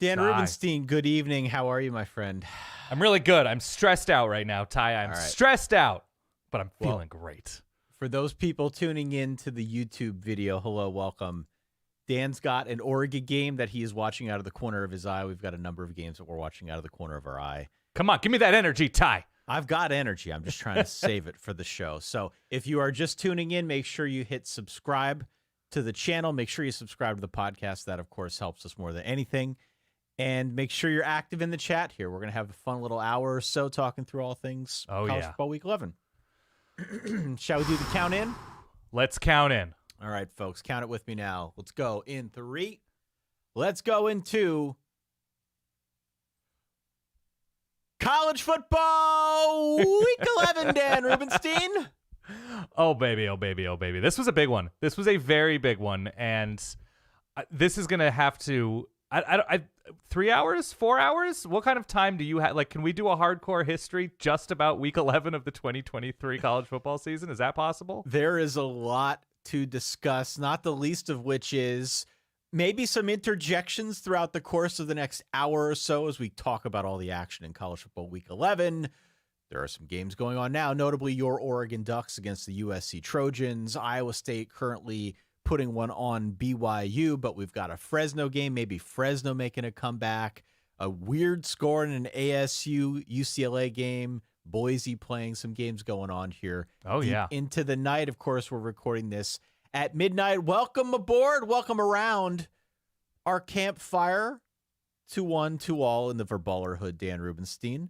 Dan Ty. Rubenstein, good evening. How are you, my friend? I'm really good. I'm stressed out right now, Ty. I'm stressed out, but I'm feeling great. For those people tuning in to the YouTube video, hello, welcome. Dan's got an Oregon game that he is watching out of the corner of his eye. We've got a number of games that we're watching out of the corner of our eye. Come on, give me that energy, Ty. I've got energy. I'm just trying to save it for the show. So if you are just tuning in, make sure you hit subscribe to the channel. Make sure you subscribe to the podcast. That, of course, helps us more than anything. And make sure you're active in the chat here. We're going to have a fun little hour or so talking through all things college football week 11. Shall we do the count in? Let's count in. All right, folks, count it with me now. Let's go in 3. Let's go in 2. College football week 11, Dan Rubenstein. Oh, baby, oh, baby, oh, baby. This was a big one. This was a very big one. And this is going to have to... 3 hours, 4 hours? What kind of time do you have? Like, can we do a hardcore history just about week 11 of the 2023 college football season? Is that possible? There is a lot to discuss, not the least of which is maybe some interjections throughout the course of the next hour or so as we talk about all the action in college football week 11. There are some games going on now, notably your Oregon Ducks against the USC Trojans, Iowa State currently putting one on BYU, but we've got a Fresno game, maybe Fresno making a comeback, a weird score in an ASU-UCLA game, Boise playing some games going on here. Oh, yeah. Into the night, of course, we're recording this at midnight. Welcome aboard. Welcome around our campfire. 2-1, 2-all in the Verballerhood, Dan Rubenstein.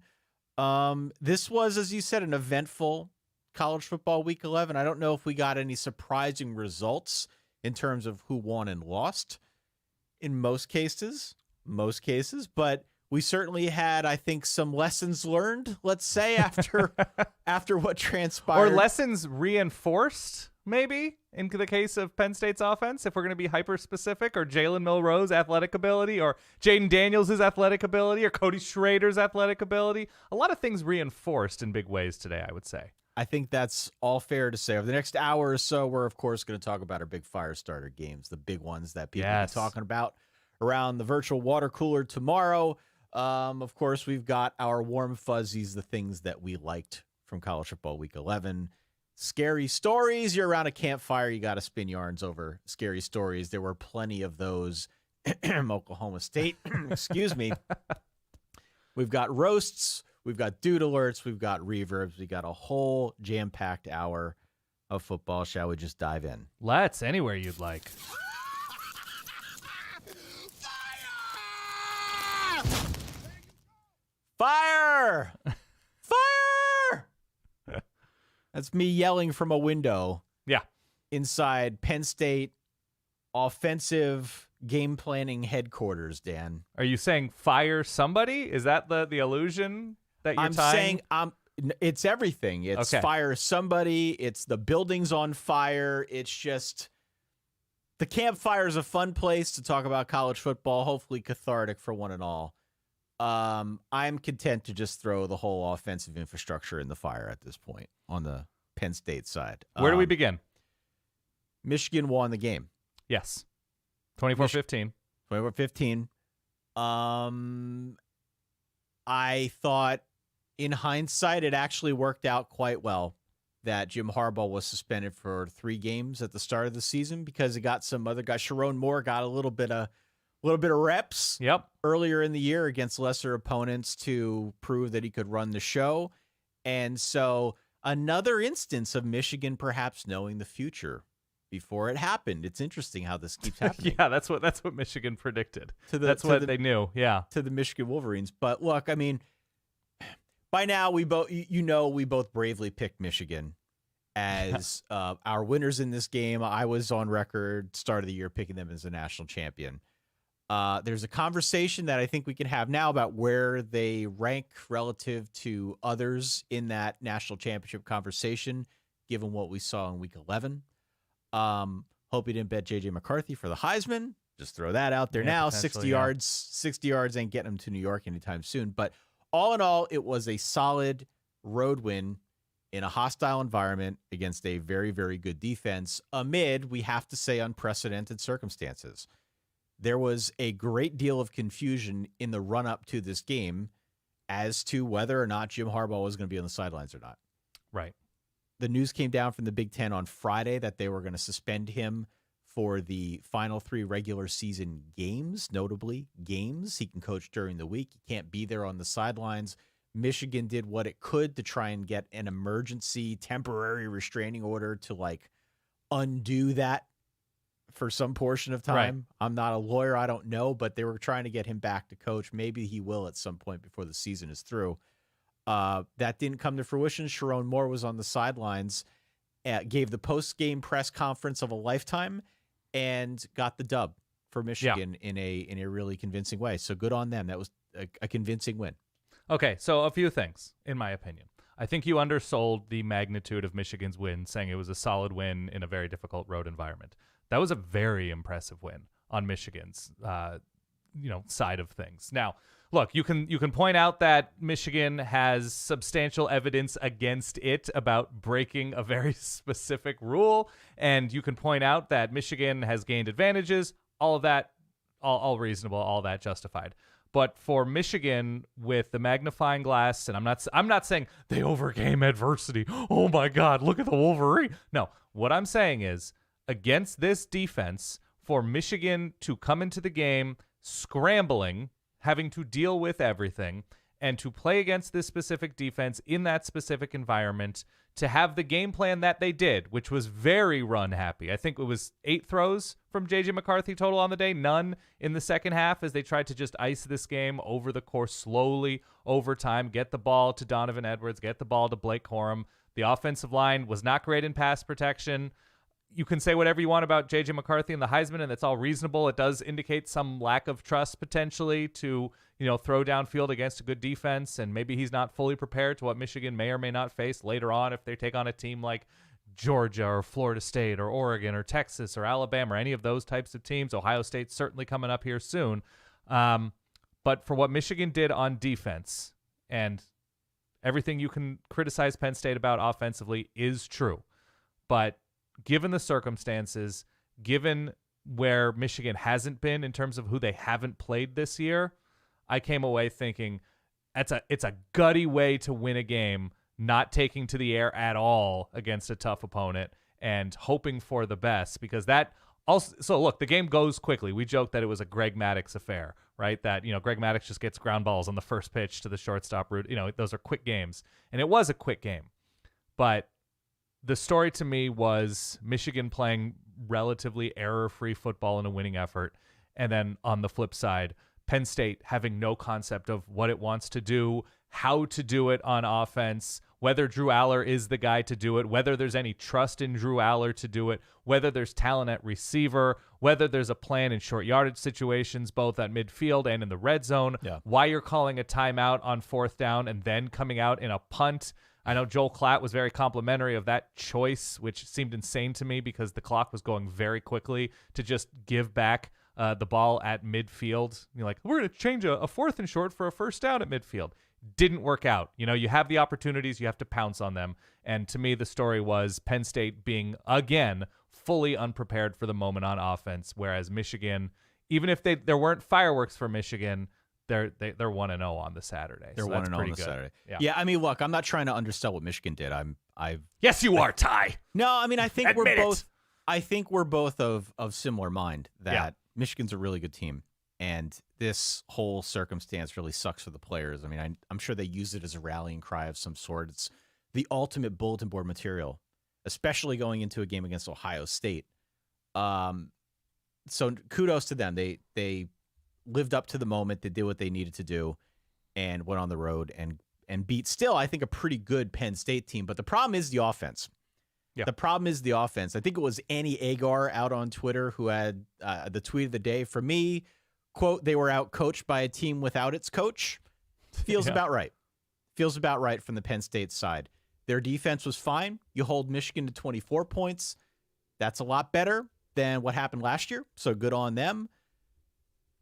This was, as you said, an eventful college football week 11. I don't know if we got any surprising results in terms of who won and lost in most cases, but we certainly had, I think, some lessons learned, let's say, after what transpired. Or lessons reinforced, maybe, in the case of Penn State's offense, if we're going to be hyper-specific, or Jalen Milroe's athletic ability, or Jaden Daniels' athletic ability, or Cody Schrader's athletic ability. A lot of things reinforced in big ways today, I would say. I think that's all fair to say. Over the next hour or so, we're, of course, going to talk about our big fire starter games, the big ones that people are talking about around the virtual water cooler tomorrow. Of course, we've got our Warm Fuzzies, the things that we liked from college football week 11. Scary stories. You're around a campfire. You got to spin yarns over scary stories. There were plenty of those. Oklahoma State. Excuse me. We've got roasts. We've got dude alerts. We've got reverbs. We got a whole jam-packed hour of football. Shall we just dive in? Let's. Anywhere you'd like. Fire! Fire! That's me yelling from a window. Yeah. Inside Penn State offensive game planning headquarters, Dan. Are you saying fire somebody? Is that the illusion that you're tying? I'm saying it's everything. It's fire somebody. It's the building's on fire. It's just the campfire is a fun place to talk about college football, hopefully cathartic for one and all. I'm content to just throw the whole offensive infrastructure in the fire at this point on the Penn State side. Where do we begin? Michigan won the game. Yes. 24-15. 24-15. I thought in hindsight it actually worked out quite well that Jim Harbaugh was suspended for 3 games at the start of the season because it got some other guys. Sharon Moore got a little bit of reps earlier in the year against lesser opponents to prove that he could run the show. And so another instance of Michigan perhaps knowing the future before it happened. It's interesting how this keeps happening. Yeah, that's what Michigan predicted. That's what they knew. Yeah. To the Michigan Wolverines. But look, I mean, by now we both bravely picked Michigan as our winners in this game. I was on record start of the year picking them as a national champion. There's a conversation that I think we can have now about where they rank relative to others in that national championship conversation, given what we saw in week 11. Hope you didn't bet J.J. McCarthy for the Heisman. Just throw that out there now. 60 yards ain't getting him to New York anytime soon. But all in all, it was a solid road win in a hostile environment against a very, very good defense amid, we have to say, unprecedented circumstances. there was a great deal of confusion in the run-up to this game as to whether or not Jim Harbaugh was going to be on the sidelines or not. Right. The news came down from the Big Ten on Friday that they were going to suspend him for the final 3 regular season games, notably games. He can coach during the week. He can't be there on the sidelines. Michigan did what it could to try and get an emergency temporary restraining order to undo that for some portion of time. Right. I'm not a lawyer. I don't know, but they were trying to get him back to coach. Maybe he will at some point before the season is through. That didn't come to fruition. Sharon Moore was on the sidelines, gave the post-game press conference of a lifetime, and got the dub for Michigan in a really convincing way. So good on them. That was a convincing win. Okay, so a few things, in my opinion. I think you undersold the magnitude of Michigan's win, saying it was a solid win in a very difficult road environment. That was a very impressive win on Michigan's side of things. Now, look, you can point out that Michigan has substantial evidence against it about breaking a very specific rule, and you can point out that Michigan has gained advantages. All of that, all reasonable, all that justified. But for Michigan, with the magnifying glass, and I'm not saying they overcame adversity. Oh my God, look at the Wolverine. No, what I'm saying is, against this defense, for Michigan to come into the game scrambling, having to deal with everything, and to play against this specific defense in that specific environment, to have the game plan that they did, which was very run happy. I think it was 8 throws from J.J. McCarthy total on the day, none in the second half, as they tried to just ice this game over the course slowly over time, get the ball to Donovan Edwards, get the ball to Blake Corum. The offensive line was not great in pass protection. You can say whatever you want about J.J. McCarthy and the Heisman, and that's all reasonable. It does indicate some lack of trust potentially to, throw downfield against a good defense, and maybe he's not fully prepared to what Michigan may or may not face later on if they take on a team like Georgia or Florida State or Oregon or Texas or Alabama or any of those types of teams. Ohio State's certainly coming up here soon. But for what Michigan did on defense, and everything you can criticize Penn State about offensively is true, but given the circumstances, given where Michigan hasn't been in terms of who they haven't played this year, I came away thinking it's a gutty way to win a game, not taking to the air at all against a tough opponent and hoping for the best, because that also. So look, the game goes quickly. We joked that it was a Greg Maddux affair, right? That Greg Maddux just gets ground balls on the first pitch to the shortstop route. Those are quick games, and it was a quick game, but the story to me was Michigan playing relatively error-free football in a winning effort, and then on the flip side, Penn State having no concept of what it wants to do, how to do it on offense, whether Drew Aller is the guy to do it, whether there's any trust in Drew Aller to do it, whether there's talent at receiver, whether there's a plan in short yardage situations, both at midfield and in the red zone, why you're calling a timeout on 4th down and then coming out in a punt. I know Joel Klatt was very complimentary of that choice, which seemed insane to me because the clock was going very quickly to just give back the ball at midfield. You're like, we're going to change a 4th and short for a 1st down at midfield. Didn't work out. You have the opportunities, you have to pounce on them. And to me, the story was Penn State being, again, fully unprepared for the moment on offense, whereas Michigan, even if there weren't fireworks for Michigan, they're 1-0 on the Saturday. They're 1-0 on the Saturday. Yeah. I mean, look, I'm not trying to undersell what Michigan did. Yes, you are, Ty. No, I mean, I think Admit it. I think we're both of similar mind that Michigan's a really good team, and this whole circumstance really sucks for the players. I mean, I'm sure they use it as a rallying cry of some sort. It's the ultimate bulletin board material, especially going into a game against Ohio State. So kudos to them. They lived up to the moment. They did what they needed to do and went on the road and beat still, I think, a pretty good Penn State team. But the problem is the offense. Yeah. The problem is the offense. I think it was Annie Agar out on Twitter who had the tweet of the day. For me, quote, they were out coached by a team without its coach. Feels about right. Feels about right from the Penn State side. Their defense was fine. You hold Michigan to 24 points. That's a lot better than what happened last year. So good on them.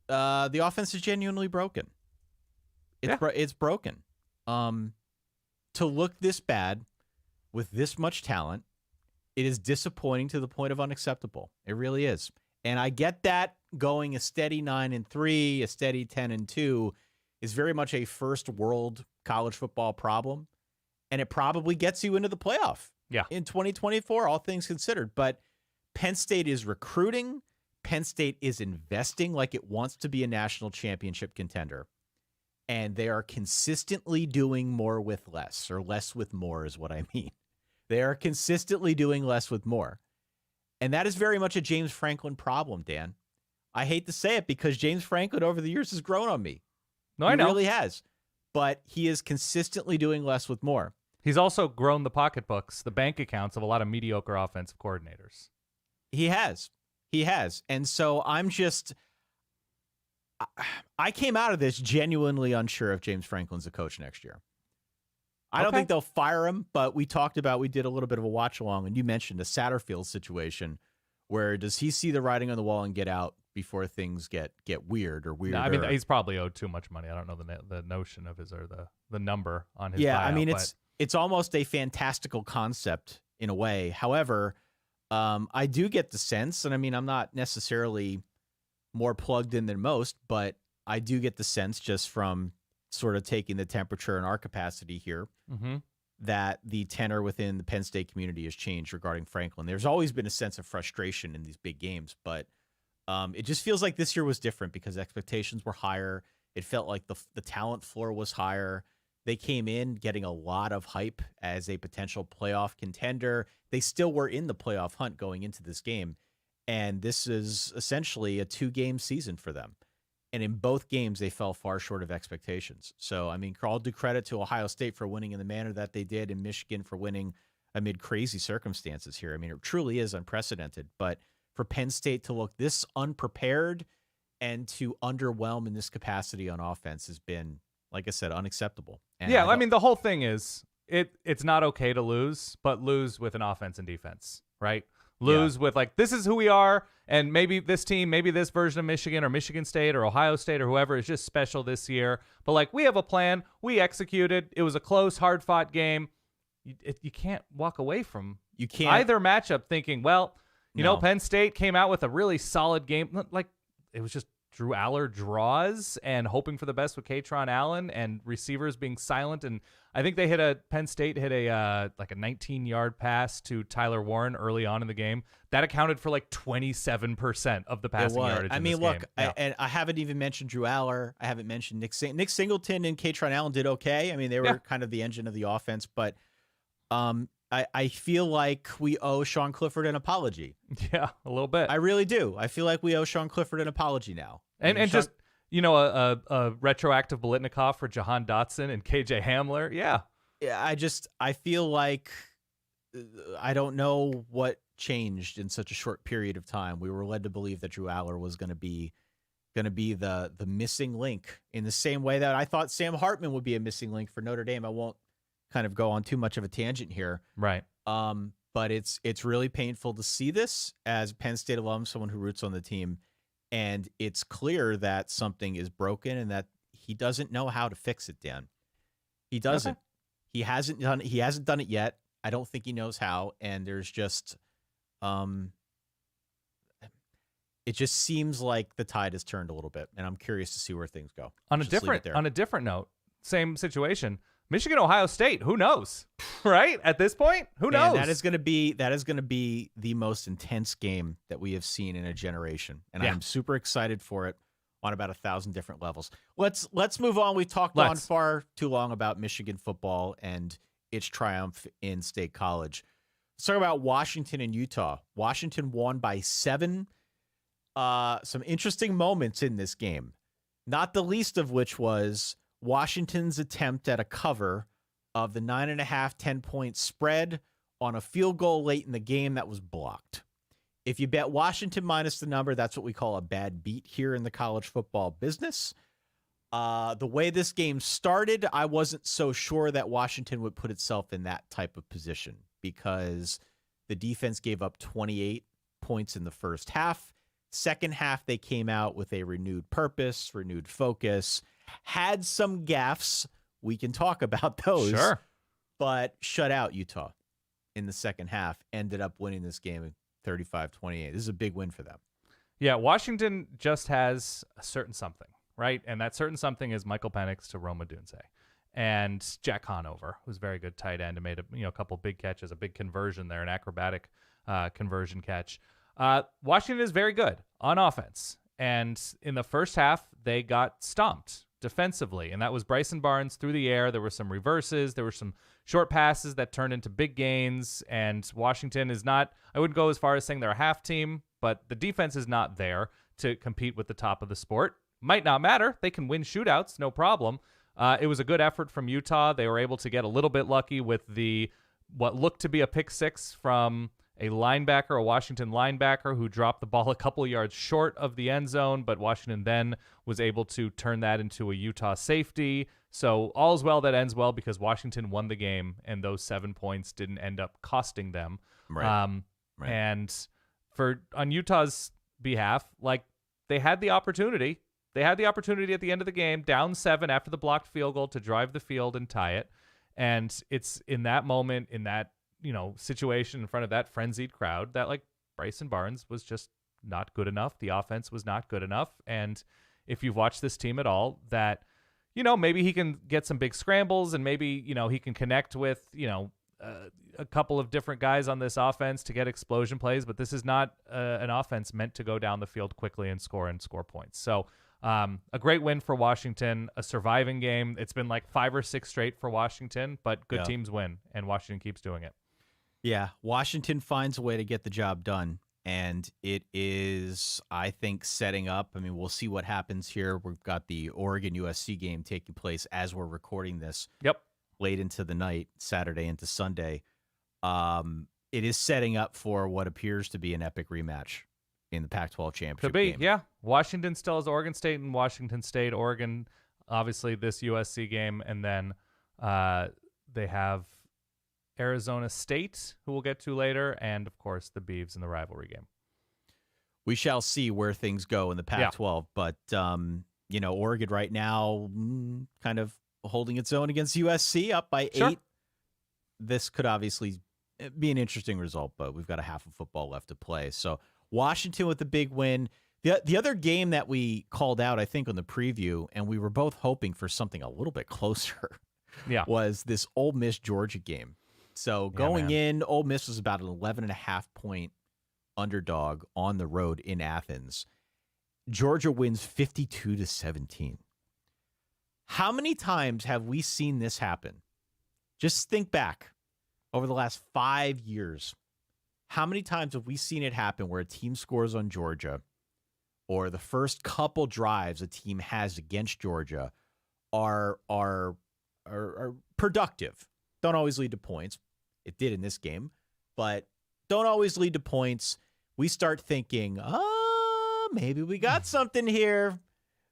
The offense is genuinely broken. It's broken. To look this bad with this much talent, it is disappointing to the point of unacceptable. It really is. And I get that going a steady 9-3, a steady 10-2 is very much a first world college football problem. And it probably gets you into the playoff in 2024, all things considered. But Penn State is recruiting. Penn State is investing like it wants to be a national championship contender. And they are consistently doing more with less, or less with more is what I mean. They are consistently doing less with more. And that is very much a James Franklin problem, Dan. I hate to say it because James Franklin over the years has grown on me. No, I know. He really has. But he is consistently doing less with more. He's also grown the pocketbooks, the bank accounts of a lot of mediocre offensive coordinators. He has. He has. And so I came out of this genuinely unsure if James Franklin's the coach next year. I don't think they'll fire him, but we did a little bit of a watch along, and you mentioned a Satterfield situation where does he see the writing on the wall and get out before things get weird or weird? No, I mean, he's probably owed too much money. I don't know the notion of his, or the number on his buyout, I mean, it's almost a fantastical concept in a way. However, I do get the sense, and I mean, I'm not necessarily more plugged in than most, but I do get the sense just from sort of taking the temperature in our capacity here that the tenor within the Penn State community has changed regarding Franklin. There's always been a sense of frustration in these big games, but it just feels like this year was different because expectations were higher. It felt like the talent floor was higher. They came in getting a lot of hype as a potential playoff contender. They still were in the playoff hunt going into this game. And this is essentially a 2-game season for them. And in both games, they fell far short of expectations. So, I mean, I'll do credit to Ohio State for winning in the manner that they did, and Michigan for winning amid crazy circumstances here. I mean, it truly is unprecedented. But for Penn State to look this unprepared and to underwhelm in this capacity on offense has been, like I said, unacceptable. And I mean, the whole thing is it's not okay to lose, but lose with an offense and defense, right? Lose with, like, this is who we are, and maybe this team, maybe this version of Michigan or Michigan State or Ohio State or whoever is just special this year. But, like, we have a plan. We executed. It was a close, hard-fought game. You can't walk away from either matchup thinking, well, you know, Penn State came out with a really solid game. Like, it was just Drew Aller draws and hoping for the best with Katron Allen and receivers being silent. And I think Penn State hit a 19-yard pass to Tyler Warren early on in the game. That accounted for like 27% of the passing yardage. I mean, look, and I haven't even mentioned Drew Aller. I haven't mentioned Nick Singleton and Katron Allen did okay. I mean, they were kind of the engine of the offense, but I feel like we owe Sean Clifford an apology. Yeah, a little bit. I really do. I feel like we owe Sean Clifford an apology now. And just, you know, a retroactive Biletnikoff for Jahan Dotson and KJ Hamler. Yeah. I feel like I don't know what changed in such a short period of time. We were led to believe that Drew Aller was going to be the missing link in the same way that I thought Sam Hartman would be a missing link for Notre Dame. I won't kind of go on too much of a tangent here. Right. But it's really painful to see this as Penn State alum, someone who roots on the team. And it's clear that something is broken and that he doesn't know how to fix it, Dan. He doesn't. Okay. He hasn't done it yet. I don't think he knows how. And there's just it just seems like the tide has turned a little bit. And I'm curious to see where things go. On a different note, same situation. Michigan, Ohio State, who knows? Right? At this point, who knows? That is going to be the most intense game that we have seen in a generation. And I'm super excited for it on about 1,000 different levels. Let's move on. We've talked on far too long about Michigan football and its triumph in State College. Let's talk about Washington and Utah. Washington won by 7. Some interesting moments in this game, not the least of which was Washington's attempt at a cover of the 9.5, 10-point spread on a field goal late in the game that was blocked. If you bet Washington minus the number, that's what we call a bad beat here in the college football business. The way this game started, I wasn't so sure that Washington would put itself in that type of position because the defense gave up 28 points in the first half. Second half, they came out with a renewed purpose, renewed focus, had some gaffes. We can talk about those. Sure. But shut out Utah in the second half, ended up winning this game 35-28. This is a big win for them. Yeah, Washington just has a certain something, right? And that certain something is Michael Penix to Roma Dunze. And Jack Conover, who's a very good tight end, and made a couple big catches, a big conversion there, an acrobatic conversion catch. Washington is very good on offense. And in the first half, they got stomped defensively. And that was Bryson Barnes through the air. There were some reverses. There were some short passes that turned into big gains. And Washington is not, I wouldn't go as far as saying they're a half team, but the defense is not there to compete with the top of the sport. Might not matter. They can win shootouts, no problem. It was a good effort from Utah. They were able to get a little bit lucky with what looked to be a pick six from a linebacker, a Washington linebacker, who dropped the ball a couple yards short of the end zone, but Washington then was able to turn that into a Utah safety. So all's well that ends well, because Washington won the game, and those 7 points didn't end up costing them. Right. And on Utah's behalf, like, they had the opportunity. They had the opportunity at the end of the game, down 7 after the blocked field goal, to drive the field and tie it. And it's in that moment, in that situation in front of that frenzied crowd, that like Bryson Barnes was just not good enough. The offense was not good enough. And if you've watched this team at all, that maybe he can get some big scrambles, and maybe he can connect with a couple of different guys on this offense to get explosion plays. But this is not an offense meant to go down the field quickly and score points. So a great win for Washington, a surviving game. It's been like 5 or 6 straight for Washington, but good teams win, and Washington keeps doing it. Yeah, Washington finds a way to get the job done, and it is, I think, setting up. I mean, we'll see what happens here. We've got the Oregon-USC game taking place as we're recording this. Yep. Late into the night, Saturday into Sunday. It is setting up for what appears to be an epic rematch in the Pac-12 championship game. Yeah. Washington still has Oregon State and Washington State. Oregon, obviously, this USC game, and then they have Arizona State, who we'll get to later, and, of course, the Beavs in the rivalry game. We shall see where things go in the Pac-12, but, Oregon right now kind of holding its own against USC, up by 8. This could obviously be an interesting result, but we've got a half of football left to play. So Washington with the big win. The other game that we called out, I think, on the preview, and we were both hoping for something a little bit closer, was this Ole Miss Georgia game. So going in, Ole Miss was about an 11.5-point underdog on the road in Athens. Georgia wins 52-17. How many times have we seen this happen? Just think back over the last 5 years. How many times have we seen it happen where a team scores on Georgia, or the first couple drives a team has against Georgia are productive? Don't always lead to points. It did in this game, but don't always lead to points. We start thinking, maybe we got something here.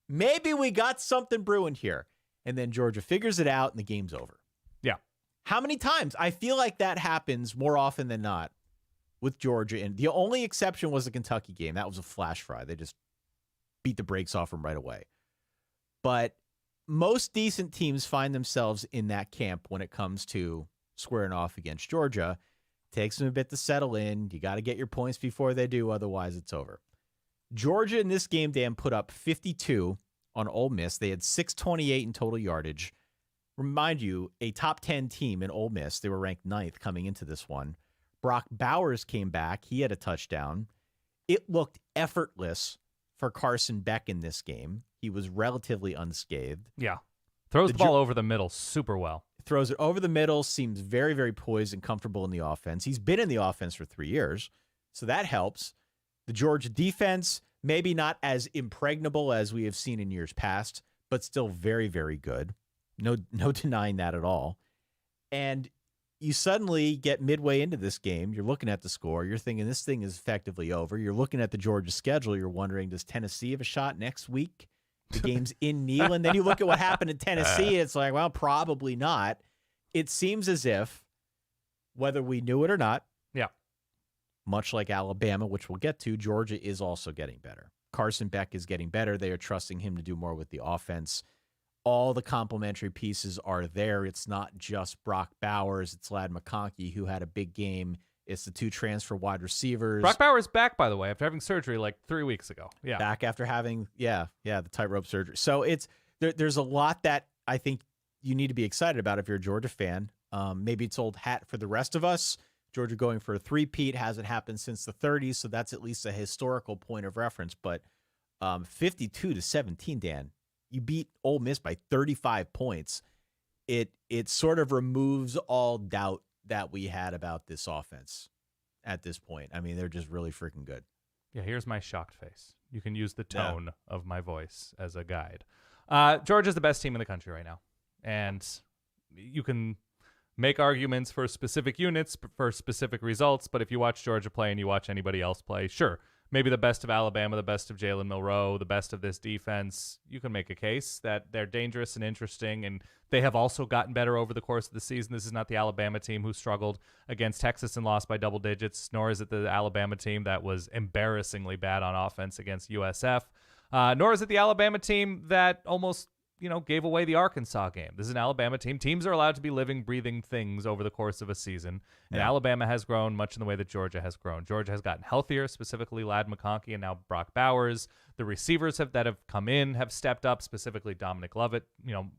Maybe we got something brewing here. And then Georgia figures it out and the game's over. Yeah. How many times? I feel like that happens more often than not with Georgia. And the only exception was the Kentucky game. That was a flash fry. They just beat the brakes off them right away. But most decent teams find themselves in that camp when it comes to squaring off against Georgia. Takes them a bit to settle in. You got to get your points before they do. Otherwise, it's over. Georgia in this game, Dan, put up 52 on Ole Miss. They had 628 in total yardage. Remind you, a top 10 team in Ole Miss. They were ranked 9th coming into this one. Brock Bowers came back. He had a touchdown. It looked effortless for Carson Beck in this game. He was relatively unscathed. Yeah. Throws the ball over the middle super well. Throws it over the middle, seems very, very poised and comfortable in the offense. He's been in the offense for 3 years, so that helps. The Georgia defense, maybe not as impregnable as we have seen in years past, but still very, very good. No denying that at all. And you suddenly get midway into this game. You're looking at the score. You're thinking this thing is effectively over. You're looking at the Georgia schedule. You're wondering, does Tennessee have a shot next week? The game's in Neyland. Then you look at what happened in Tennessee. It's like, well, probably not. It seems as if, whether we knew it or not, much like Alabama, which we'll get to, Georgia is also getting better. Carson Beck is getting better. They are trusting him to do more with the offense. All the complementary pieces are there. It's not just Brock Bowers. It's Ladd McConkey, who had a big game It's the 2 transfer wide receivers. Brock Bowers back, by the way, after having surgery like 3 weeks ago. Yeah. Back after having, the tightrope surgery. So there's a lot that I think you need to be excited about if you're a Georgia fan. Maybe it's old hat for the rest of us. Georgia going for a three-peat hasn't happened since the 30s, so that's at least a historical point of reference. But 52-17, Dan, you beat Ole Miss by 35 points. It sort of removes all doubt that we had about this offense at this point. I mean, they're just really freaking good. Yeah, here's my shocked face. You can use the tone of my voice as a guide. Georgia's the best team in the country right now. And you can make arguments for specific units, for specific results, but if you watch Georgia play and you watch anybody else play, sure, maybe the best of Alabama, the best of Jalen Milroe, the best of this defense, you can make a case that they're dangerous and interesting, and they have also gotten better over the course of the season. This is not the Alabama team who struggled against Texas and lost by double digits, nor is it the Alabama team that was embarrassingly bad on offense against USF, nor is it the Alabama team that almost gave away the Arkansas game. This is an Alabama team. Teams are allowed to be living, breathing things over the course of a season. And Alabama has grown much in the way that Georgia has grown. Georgia has gotten healthier, specifically Ladd McConkey and now Brock Bowers. The receivers that have come in have stepped up, specifically Dominic Lovett,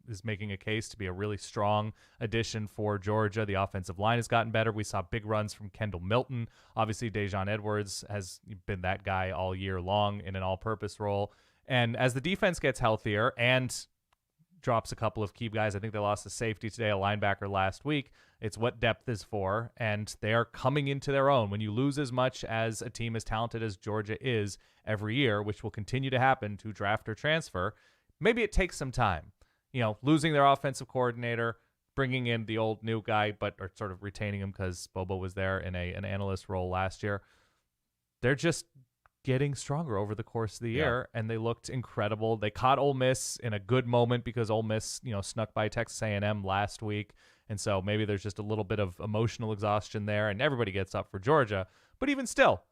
is making a case to be a really strong addition for Georgia. The offensive line has gotten better. We saw big runs from Kendall Milton. Obviously, Dejon Edwards has been that guy all year long in an all-purpose role. And as the defense gets healthier and drops a couple of key guys. I think they lost a safety today, a linebacker last week. It's what depth is for, and they are coming into their own. When you lose as much as a team as talented as Georgia is every year, which will continue to happen to draft or transfer, maybe it takes some time. Losing their offensive coordinator, bringing in the old new guy, or sort of retaining him because Bobo was there in an analyst role last year. They're just getting stronger over the course of the year, and they looked incredible. They caught Ole Miss in a good moment because Ole Miss, snuck by Texas A&M last week, and so maybe there's just a little bit of emotional exhaustion there, and everybody gets up for Georgia. But even still,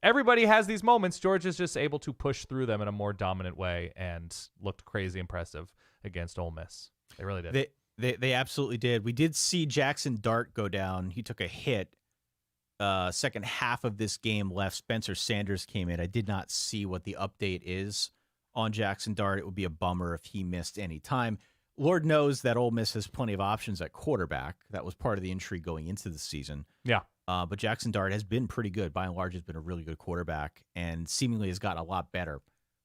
everybody has these moments. Georgia's just able to push through them in a more dominant way and looked crazy impressive against Ole Miss. They really did. They absolutely did. We did see Jackson Dart go down. He took a hit. Second half of this game left. Spencer Sanders came in. I did not see what the update is on Jackson Dart. It would be a bummer if he missed any time. Lord knows that Ole Miss has plenty of options at quarterback. That was part of the intrigue going into the season. Yeah. But Jackson Dart has been pretty good. By and large, has been a really good quarterback and seemingly has gotten a lot better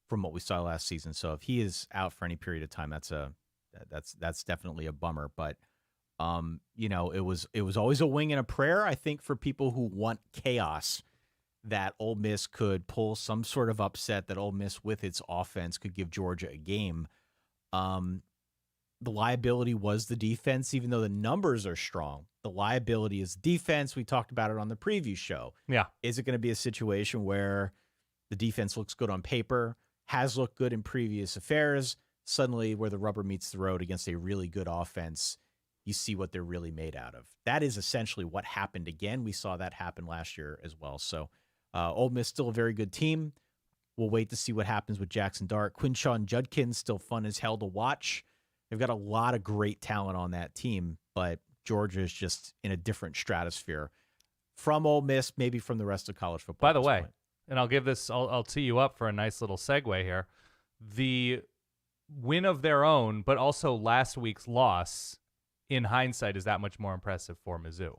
from what we saw last season. So if he is out for any period of time, that's definitely a bummer. But it was always a wing and a prayer, I think, for people who want chaos, that Ole Miss could pull some sort of upset, that Ole Miss with its offense could give Georgia a game. The liability was the defense, even though the numbers are strong. The liability is defense. We talked about it on the preview show. Yeah. Is it going to be a situation where the defense looks good on paper, has looked good in previous affairs, suddenly where the rubber meets the road against a really good offense, you see what they're really made out of? That is essentially what happened again. We saw that happen last year as well. So Ole Miss still a very good team. We'll wait to see what happens with Jackson Dart. Quinshon Judkins, still fun as hell to watch. They've got a lot of great talent on that team, but Georgia is just in a different stratosphere from Ole Miss, maybe from the rest of college football. By the way, and I'll tee you up for a nice little segue here. The win of their own, but also last week's loss, in hindsight, is that much more impressive for Mizzou,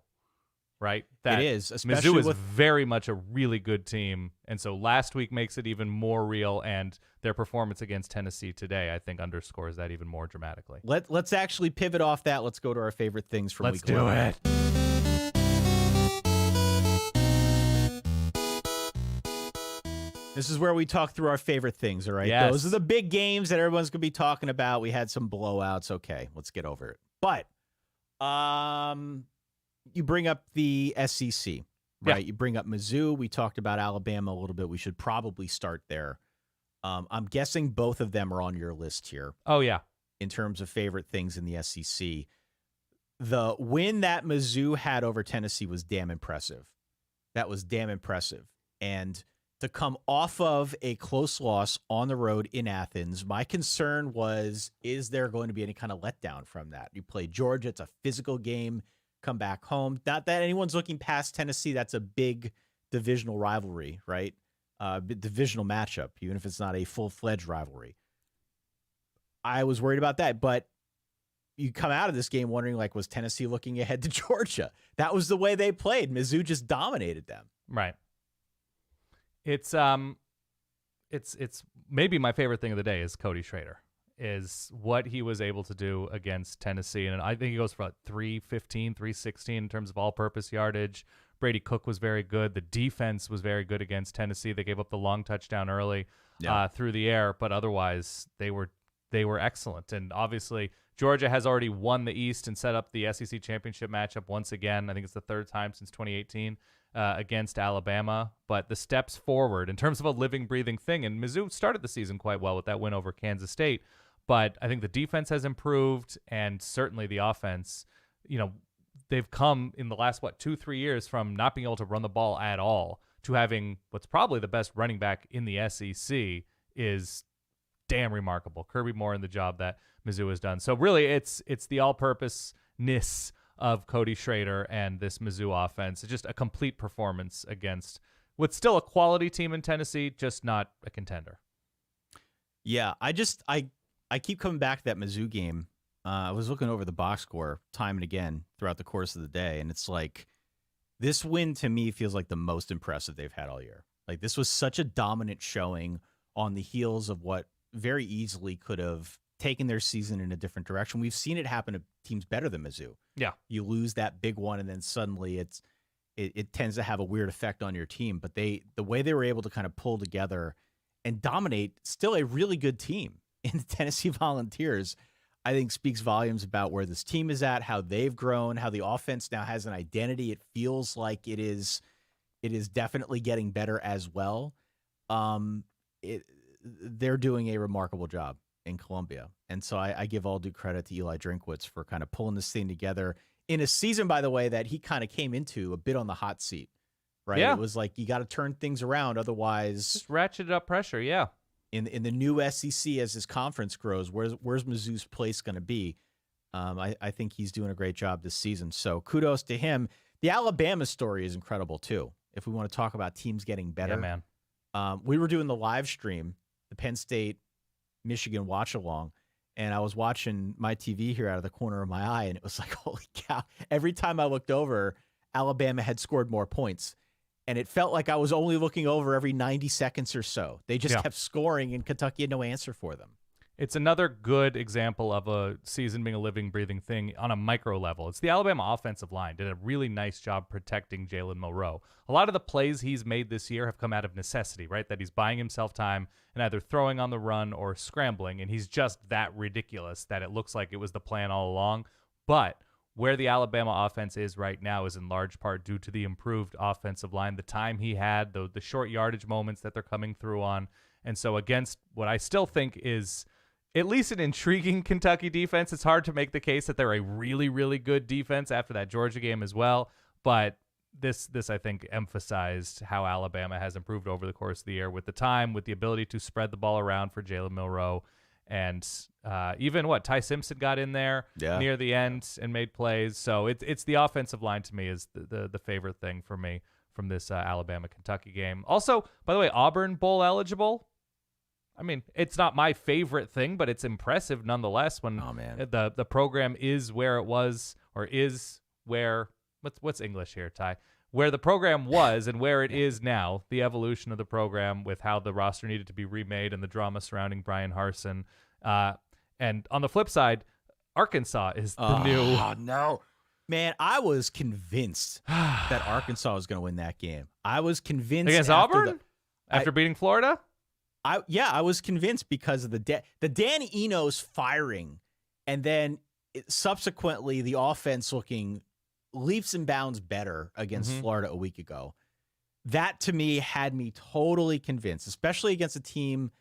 right? It is, especially Mizzou is very much a really good team, and so last week makes it even more real, and their performance against Tennessee today, I think, underscores that even more dramatically. Let's actually pivot off that. Let's go to our favorite things from week 11. Let's do it. This is where we talk through our favorite things, all right? Yes. Those are the big games that everyone's going to be talking about. We had some blowouts. Okay, let's get over it. But you bring up the SEC, right? Yeah. You bring up Mizzou. We talked about Alabama a little bit. We should probably start there. I'm guessing both of them are on your list here. Oh, yeah. In terms of favorite things in the SEC. The win that Mizzou had over Tennessee was damn impressive. That was damn impressive. And to come off of a close loss on the road in Athens, my concern was, is there going to be any kind of letdown from that? You play Georgia. It's a physical game. come back home. Not that anyone's looking past Tennessee. That's a big divisional rivalry, right? Divisional matchup, even if it's not a full-fledged rivalry. I was worried about that, but you come out of this game wondering, like, was Tennessee looking ahead to Georgia? That was the way they played. Mizzou just dominated them. Right. It's maybe my favorite thing of the day is Cody Schrader, is what he was able to do against Tennessee. And I think he goes for like 315, 316 in terms of all-purpose yardage. Brady Cook was very good. The defense was very good against Tennessee. They gave up the long touchdown early through the air, but otherwise they were excellent. And obviously Georgia has already won the East and set up the SEC championship matchup once again. I think it's the third time since 2018 against Alabama. But the steps forward in terms of a living, breathing thing, and Mizzou started the season quite well with that win over Kansas State. But I think the defense has improved, and certainly the offense, they've come in the last, 2-3 years from not being able to run the ball at all to having what's probably the best running back in the SEC is damn remarkable. Kirby Moore and the job that Mizzou has done. So really it's the all-purpose-ness of Cody Schrader and this Mizzou offense. It's just a complete performance against what's still a quality team in Tennessee, just not a contender. Yeah, I keep coming back to that Mizzou game. I was looking over the box score time and again throughout the course of the day, and it's like this win to me feels like the most impressive they've had all year. Like, this was such a dominant showing on the heels of what very easily could have taken their season in a different direction. We've seen it happen to teams better than Mizzou. Yeah. You lose that big one, and then suddenly it tends to have a weird effect on your team. But the way they were able to kind of pull together and dominate still a really good team in the Tennessee Volunteers, I think speaks volumes about where this team is at, how they've grown, how the offense now has an identity. It feels like it is definitely getting better as well. They're doing a remarkable job in Columbia. And so I give all due credit to Eli Drinkwitz for kind of pulling this thing together in a season, by the way, that he kind of came into a bit on the hot seat, right? Yeah. It was like, you got to turn things around. Otherwise, just ratcheted up pressure. Yeah. In the new SEC, as this conference grows, where's Mizzou's place going to be? I think he's doing a great job this season. So kudos to him. The Alabama story is incredible too. If we want to talk about teams getting better, Yeah, man. We were doing the live stream, the Penn State Michigan watch along, and I was watching my TV here out of the corner of my eye, and it was like, holy cow! Every time I looked over, Alabama had scored more points. And it felt like I was only looking over every 90 seconds or so. They just kept scoring, and Kentucky had no answer for them. It's another good example of a season being a living, breathing thing on a micro level. It's the Alabama offensive line did a really nice job protecting Jalen Milroe. A lot of the plays he's made this year have come out of necessity, right? That he's buying himself time and either throwing on the run or scrambling, and he's just that ridiculous that it looks like it was the plan all along. But where the Alabama offense is right now is in large part due to the improved offensive line, the time he had, the short yardage moments that they're coming through on. And so against what I still think is at least an intriguing Kentucky defense, it's hard to make the case that they're a really, really good defense after that Georgia game as well. But this I think, emphasized how Alabama has improved over the course of the year with the time, with the ability to spread the ball around for Jalen Milroe. And even Ty Simpson got in there near the end and made plays. So it's the offensive line to me is the favorite thing for me from this Alabama-Kentucky game. Also, by the way, Auburn bowl eligible. I mean, it's not my favorite thing, but it's impressive nonetheless when the program is where it was, or is where what's English here, Ty? Where the program was and where it is now, the evolution of the program with how the roster needed to be remade and the drama surrounding Brian Harsin. And on the flip side, Arkansas is the new. Oh, no. Man, I was convinced that Arkansas was going to win that game. I was convinced. Against Auburn? After beating Florida? I was convinced because of the Dan Enos firing, and then subsequently the offense looking leaps and bounds better against Florida a week ago. That to me had me totally convinced, especially against a team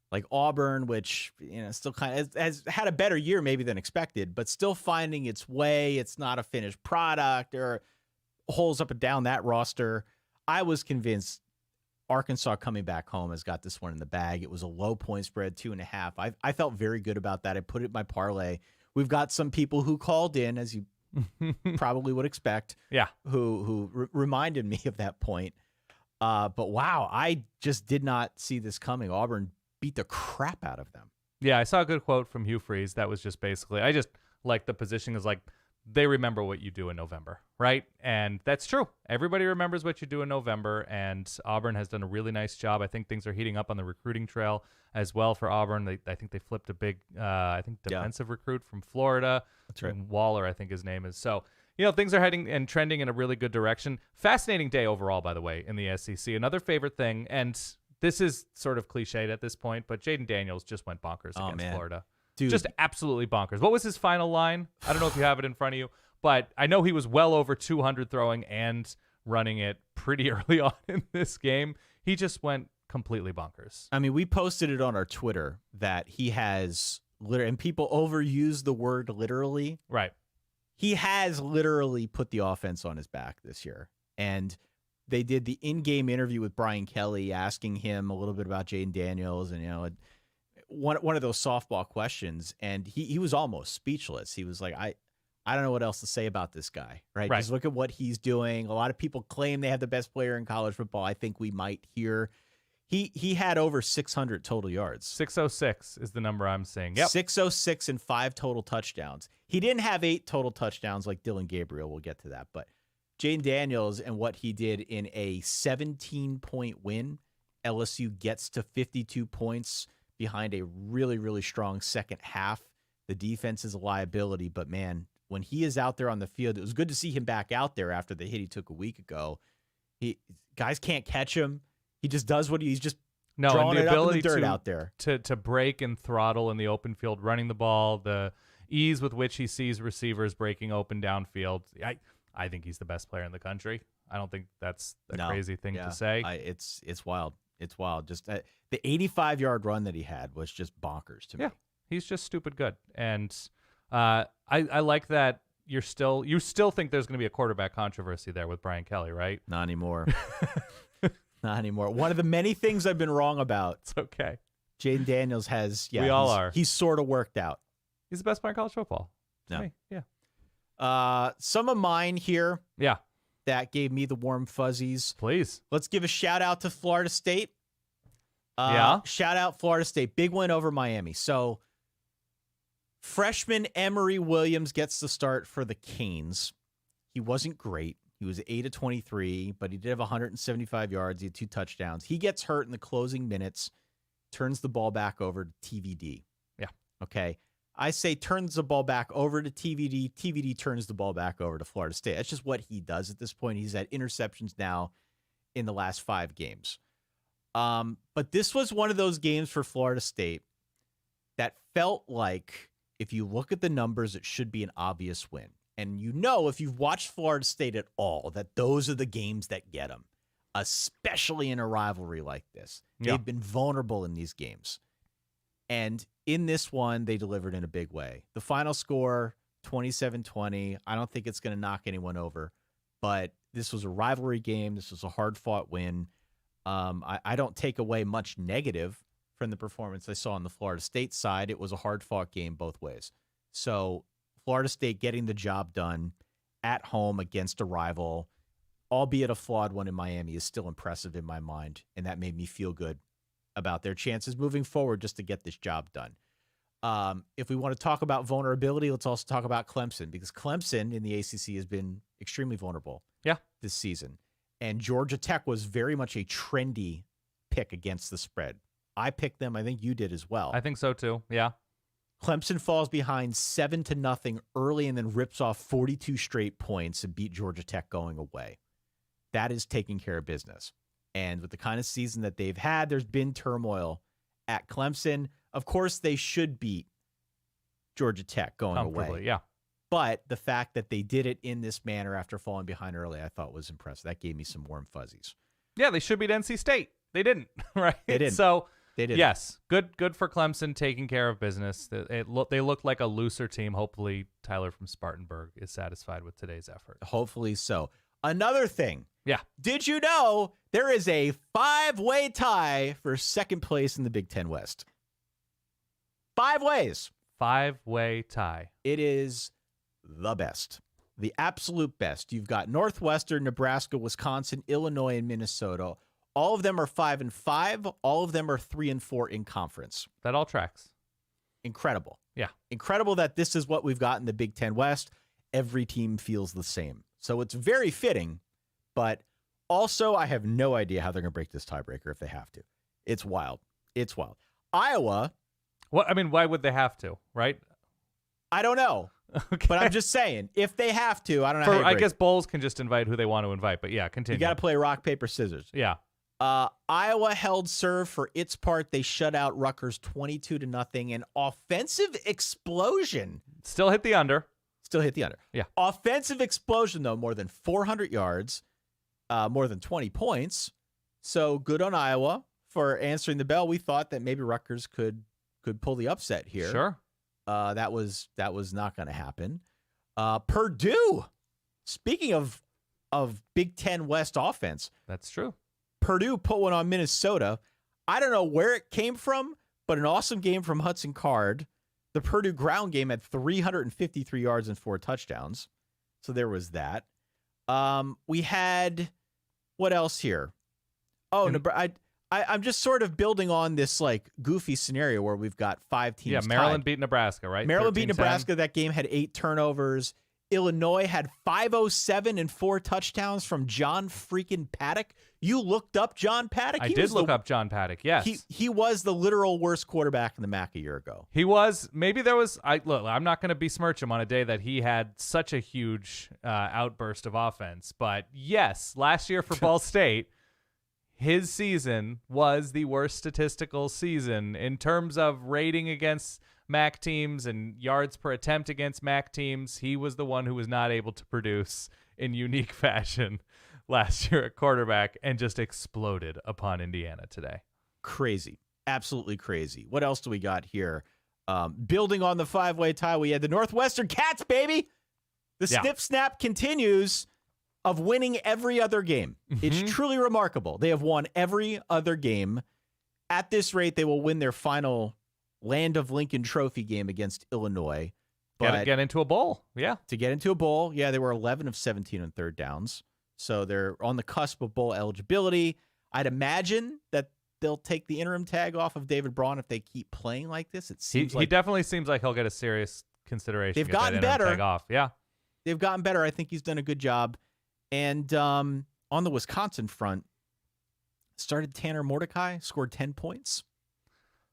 like Auburn, which still kind of has had a better year maybe than expected, but still finding its way. It's not a finished product or holes up and down that roster. I was convinced Arkansas coming back home has got this one in the bag. It was a low point spread, 2.5. I felt very good about that. I put it in my parlay. We've got some people who called in, as you probably would expect. Yeah. Who reminded me of that point. But wow, I just did not see this coming. Auburn beat the crap out of them. Yeah, I saw a good quote from Hugh Freeze that was just basically, I just like the position is like, they remember what you do in November, right? And that's true. Everybody remembers what you do in November, and Auburn has done a really nice job. I think things are heating up on the recruiting trail as well for Auburn. I think they flipped a big, defensive recruit from Florida. That's right. Waller, I think his name is. So, things are heading and trending in a really good direction. Fascinating day overall, by the way, in the SEC. Another favorite thing, and this is sort of cliched at this point, but Jaden Daniels just went bonkers against Florida. Dude. Just absolutely bonkers. What was his final line? I don't know if you have it in front of you, but I know he was well over 200 throwing and running it pretty early on in this game. He just went completely bonkers. I mean, we posted it on our Twitter that he has, and people overuse the word literally. Right. He has literally put the offense on his back this year. And they did the in-game interview with Brian Kelly asking him a little bit about Jaden Daniels and, one of those softball questions, and he was almost speechless. He was like, I don't know what else to say about this guy, right? Just look at what he's doing. A lot of people claim they have the best player in college football. I think we might hear. He had over 600 total yards. 606 is the number I'm seeing. Yep. 606 and 5 total touchdowns. He didn't have 8 total touchdowns like Dylan Gabriel. We'll get to that. But Jaden Daniels and what he did in a 17-point win, LSU gets to 52 points behind a really, really strong second half. The defense is a liability, but man, when he is out there on the field, it was good to see him back out there after the hit he took a week ago. Guys can't catch him. He just does what he's just drawing it up in the dirt out there. To break and throttle in the open field, running the ball, the ease with which he sees receivers breaking open downfield. I think he's the best player in the country. I don't think that's a crazy thing to say. It's wild. It's wild. Just the 85-yard run that he had was just bonkers to me. Yeah, he's just stupid good. And I like that you still think there's going to be a quarterback controversy there with Brian Kelly, right? Not anymore. Not anymore. One of the many things I've been wrong about. It's okay. Jaden Daniels has. Yeah, we all are. He's sort of worked out. He's the best player in college football. No. Me. Yeah. Some of mine here. Yeah. That gave me the warm fuzzies. Please. Let's give a shout out to Florida State. Shout out Florida State. Big win over Miami. So freshman Emory Williams gets the start for the Canes. He wasn't great. He was 8 of 23, but he did have 175 yards. He had 2 touchdowns. He gets hurt in the closing minutes, turns the ball back over to TVD. Yeah. Okay. I say turns the ball back over to TVD. TVD turns the ball back over to Florida State. That's just what he does at this point. He's had interceptions now in the last 5 games. But this was one of those games for Florida State that felt like, if you look at the numbers, it should be an obvious win. And if you've watched Florida State at all, that those are the games that get them, especially in a rivalry like this. Yeah. They've been vulnerable in these games. And in this one, they delivered in a big way. The final score, 27-20. I don't think it's going to knock anyone over. But this was a rivalry game. This was a hard-fought win. I don't take away much negative from the performance I saw on the Florida State side. It was a hard-fought game both ways. So Florida State getting the job done at home against a rival, albeit a flawed one in Miami, is still impressive in my mind, and that made me feel good about their chances moving forward just to get this job done. If we want to talk about vulnerability, let's also talk about Clemson, because Clemson in the ACC has been extremely vulnerable this season. And Georgia Tech was very much a trendy pick against the spread. I picked them. I think you did as well. I think so too. Yeah. Clemson falls behind 7-0 early and then rips off 42 straight points and beat Georgia Tech going away. That is taking care of business. And with the kind of season that they've had, there's been turmoil at Clemson. Of course, they should beat Georgia Tech going away. Yeah. But the fact that they did it in this manner after falling behind early, I thought was impressive. That gave me some warm fuzzies. Yeah, they should beat NC State. They didn't, right? They didn't. So, they didn't. Yes, good for Clemson taking care of business. They look like a looser team. Hopefully, Tyler from Spartanburg is satisfied with today's effort. Hopefully so. Another thing. Yeah. Did you know there is a 5-way tie for second place in the Big Ten West? 5 ways. 5-way tie. It is the best. the absolute best. You've got Northwestern, Nebraska, Wisconsin, Illinois, and Minnesota. All of them are 5-5. All of them are 3-4 in conference. That all tracks. Incredible. Yeah. Incredible that this is what we've got in the Big Ten West. Every team feels the same. So it's very fitting, but also I have no idea how they're going to break this tiebreaker if they have to. It's wild. It's wild. Iowa. Well, I mean, why would they have to, right? I don't know. Okay. But I'm just saying, if they have to, I don't know how you I break guess it. bowls can just invite who they want to invite, but yeah, continue. You got to play rock, paper, scissors. Yeah. Iowa held serve for its part. They shut out Rutgers 22-0. An offensive explosion. Still hit the under. Still hit the under. Yeah. Offensive explosion, though, more than 400 yards, more than 20 points. So good on Iowa for answering the bell. We thought that maybe Rutgers could pull the upset here. Sure. That was not going to happen. Purdue, speaking of Big Ten West offense. That's true. Purdue put one on Minnesota. I don't know where it came from, but an awesome game from Hudson Card. The Purdue ground game had 353 yards and 4 touchdowns. So there was that. We had, what else here? Oh, I'm just sort of building on this like goofy scenario where we've got 5 teams. Yeah, Maryland tied. beat Nebraska, right? Maryland beat 13-10. Nebraska. That game had 8 turnovers. Illinois had 507 and 4 touchdowns from John freaking Paddock. You looked up John Paddock? I did look up John Paddock, yes. He was the literal worst quarterback in the MAC a year ago. He was. Maybe there was. Look, I'm not going to besmirch him on a day that he had such a huge outburst of offense. But yes, last year for Ball State, his season was the worst statistical season in terms of rating against MAC teams and yards per attempt against MAC teams. He was the one who was not able to produce in unique fashion last year at quarterback and just exploded upon Indiana today. Crazy. Absolutely crazy. What else do we got here? Building on the 5-way tie, we had the Northwestern Cats, baby. The stiff snap continues of winning every other game. Mm-hmm. It's truly remarkable. They have won every other game. At this rate, they will win their final Land of Lincoln Trophy game against Illinois. But get into a bowl. Yeah. To get into a bowl, they were 11 of 17 on third downs. So they're on the cusp of bowl eligibility. I'd imagine that they'll take the interim tag off of David Braun if they keep playing like this. It seems he definitely seems like he'll get a serious consideration. They've gotten better. Tag off. Yeah. They've gotten better. I think he's done a good job. And on the Wisconsin front, started Tanner Mordecai, scored 10 points.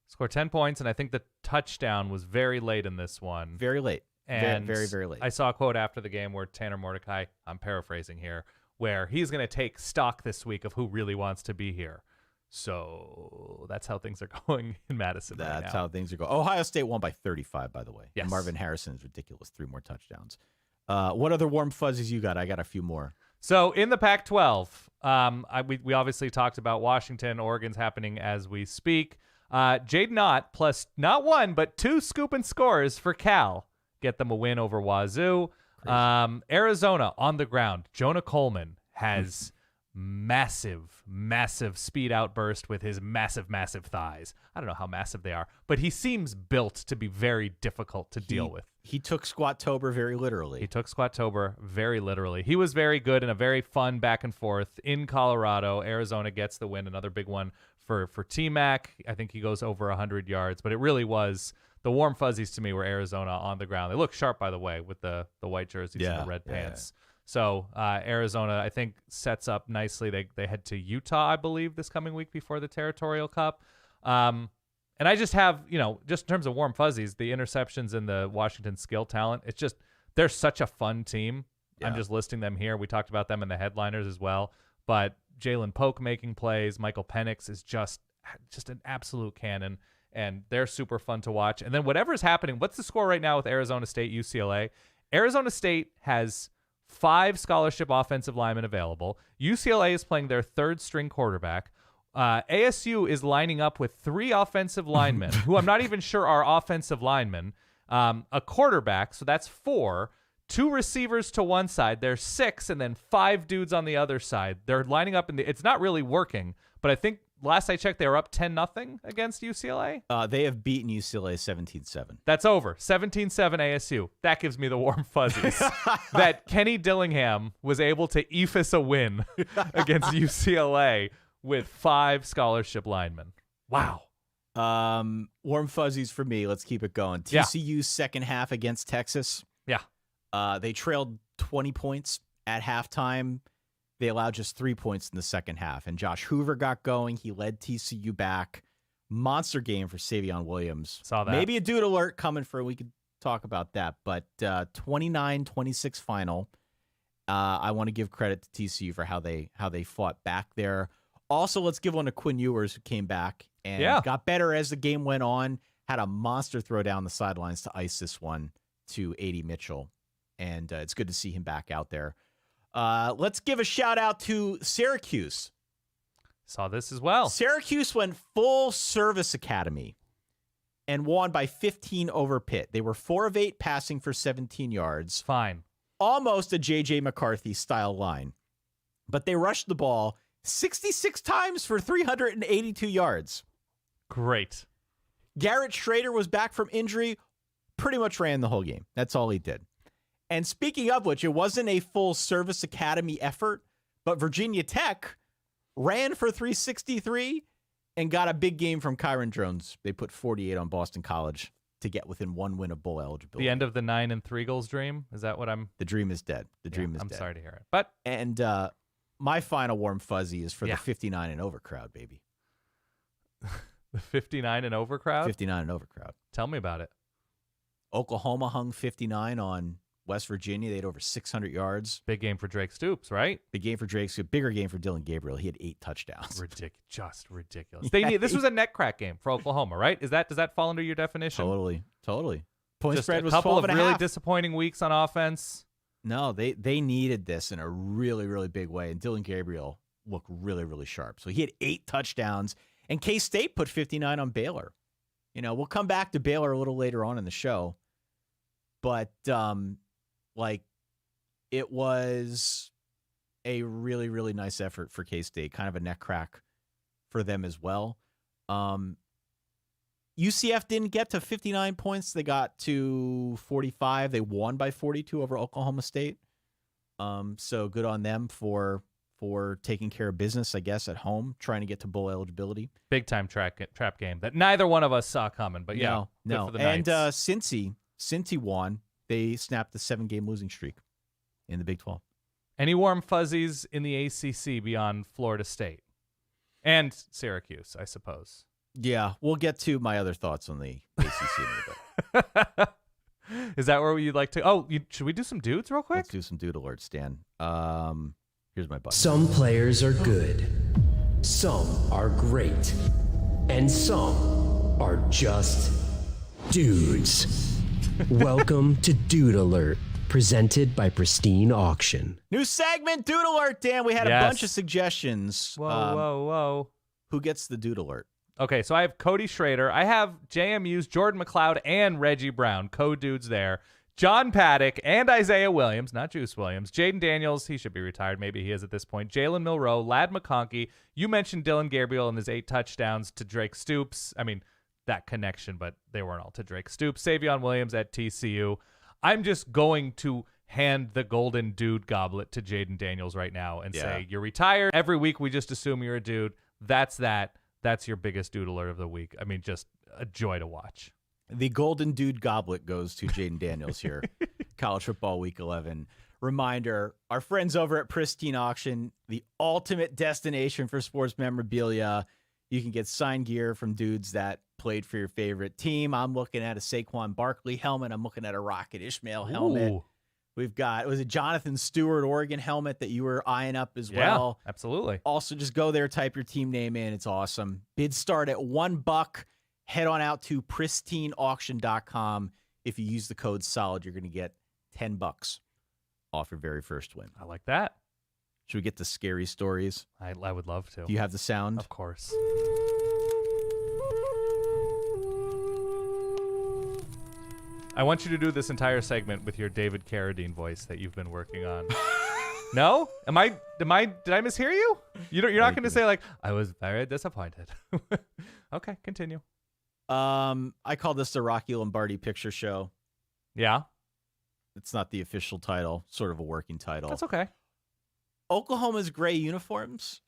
Scored 10 points, and I think the touchdown was very late in this one. Very late. And very, very late. I saw a quote after the game where Tanner Mordecai, I'm paraphrasing here, where he's going to take stock this week of who really wants to be here. So that's how things are going in Madison right now. That's how things are going. Ohio State won by 35, by the way. Yes. And Marvin Harrison is ridiculous. 3 more touchdowns. What other warm fuzzies you got? I got a few more. So in the Pac-12, we obviously talked about Washington. Oregon's happening as we speak. Jaden Ott plus not 1, but 2 scoop and scores for Cal. Get them a win over Wazoo. Arizona on the ground. Jonah Coleman has massive speed outburst with his massive thighs. I don't know how massive they are, but he seems built to be very difficult to deal with. He took Squattober very literally. He was very good and a very fun back and forth in Colorado. Arizona gets the win, another big one for T-Mac. I think he goes over 100 yards, but it really was the warm fuzzies to me were Arizona on the ground. They look sharp, by the way, with the white jerseys and the red pants. So Arizona, I think, sets up nicely. They head to Utah, I believe, this coming week before the Territorial Cup. And I just have, just in terms of warm fuzzies, the interceptions and the Washington skill talent, it's just, they're such a fun team. Yeah. I'm just listing them here. We talked about them in the headliners as well. But Jalen Polk making plays. Michael Penix is just an absolute cannon. And they're super fun to watch. And then whatever's happening, what's the score right now with Arizona State, UCLA? Arizona State has 5 scholarship offensive linemen available. UCLA is playing their 3rd string quarterback. ASU is lining up with 3 offensive linemen, who I'm not even sure are offensive linemen, a quarterback, so that's 4, 2 receivers to one side. There's 6, and then 5 dudes on the other side. They're lining up it's not really working, but I think last I checked, they were up 10-0 against UCLA. They have beaten UCLA 17-7. That's over. 17-7 ASU. That gives me the warm fuzzies. That Kenny Dillingham was able to EFIS a win against UCLA with 5 scholarship linemen. Wow. Warm fuzzies for me. Let's keep it going. TCU's second half against Texas. Yeah. They trailed 20 points at halftime. They allowed just 3 points in the second half. And Josh Hoover got going. He led TCU back. Monster game for Savion Williams. Saw that. Maybe a dude alert coming for, we could talk about that. But 29-26 final. I want to give credit to TCU for how they fought back there. Also, let's give one to Quinn Ewers, who came back and got better as the game went on. Had a monster throw down the sidelines to ice this one to A.D. Mitchell. And it's good to see him back out there. Let's give a shout out to Syracuse. Saw this as well. Syracuse went full service academy and won by 15 over Pitt. They were 4 of 8 passing for 17 yards. Fine. Almost a J.J. McCarthy style line. But they rushed the ball 66 times for 382 yards. Great. Garrett Schrader was back from injury, pretty much ran the whole game. That's all he did. And speaking of which, it wasn't a full service academy effort, but Virginia Tech ran for 363 and got a big game from Kyron Jones. They put 48 on Boston College to get within 1 win of bowl eligibility. The end of the 9 and 3 goals dream? Is that what I'm... The dream is dead. The dream is I'm dead. sorry to hear it. And my final warm fuzzy is for the 59 and over crowd, baby. The 59 and over crowd? 59 and over crowd. Tell me about it. Oklahoma hung 59 on West Virginia. They had over 600 yards. Big game for Drake Stoops, right? Big game for Drake Stoops. Bigger game for Dylan Gabriel. He had 8 touchdowns. Just ridiculous. This was a neck crack game for Oklahoma, right? Does that fall under your definition? Totally. Point Just spread a was couple 12 of and a really half. disappointing weeks on offense. No, they needed this in a really, really big way. And Dylan Gabriel looked really, really sharp. So he had 8 touchdowns. And K-State put 59 on Baylor. You know, we'll come back to Baylor a little later on in the show. But, it was a really, really nice effort for K-State. Kind of a neck crack for them as well. UCF didn't get to 59 points. They got to 45. They won by 42 over Oklahoma State. So good on them for taking care of business, I guess, at home, trying to get to bowl eligibility. Big time trap game that neither one of us saw coming, but No. For the and Knights. Cincy won. They snapped the 7-game losing streak in the Big 12. Any warm fuzzies in the ACC beyond Florida State and Syracuse, I suppose? Yeah, we'll get to my other thoughts on the ACC in a bit. Is that where you'd like to? Oh, should we do some dudes real quick? Let's do some dude alerts, Dan. Here's my button. Some players are good, some are great, and some are just dudes. Welcome to Dude Alert, presented by Pristine Auction. New segment, Dude Alert, Dan. We had a Yes. bunch of suggestions. Whoa. Who gets the Dude Alert? Okay, so I have Cody Schrader. I have JMU's Jordan McLeod and Reggie Brown, co-dudes there. John Paddock and Isaiah Williams, not Juice Williams. Jaden Daniels, he should be retired. Maybe he is at this point. Jalen Milroe, Ladd McConkey. You mentioned Dylan Gabriel and his 8 touchdowns to Drake Stoops. I mean, that connection, but they weren't all to Drake Stoops. Savion Williams at TCU. I'm just going to hand the golden dude goblet to Jaden Daniels right now and say, you're retired. Every week we just assume you're a dude. That's that. That's your biggest dude alert of the week. I mean, just a joy to watch. The golden dude goblet goes to Jaden Daniels here. College football week 11. Reminder, our friends over at Pristine Auction, the ultimate destination for sports memorabilia. You can get signed gear from dudes that played for your favorite team. I'm looking at a Saquon Barkley helmet. I'm looking at a Rocket Ishmael helmet. Ooh. We've got, was it Jonathan Stewart Oregon helmet that you were eyeing up as well? Yeah, absolutely. Also, just go there, type your team name in. It's awesome. Bids start at $1. Head on out to pristineauction.com. If you use the code SOLID, you're going to get $10 off your very first win. I like that. Should we get to scary stories? I would love to. Do you have the sound? Of course. I want you to do this entire segment with your David Carradine voice that you've been working on. No? Did I mishear you? You're not going to say like, I was very disappointed. Okay, continue. I call this the Rocky Lombardi Picture Show. Yeah. It's not the official title, sort of a working title. That's okay. Oklahoma's gray uniforms.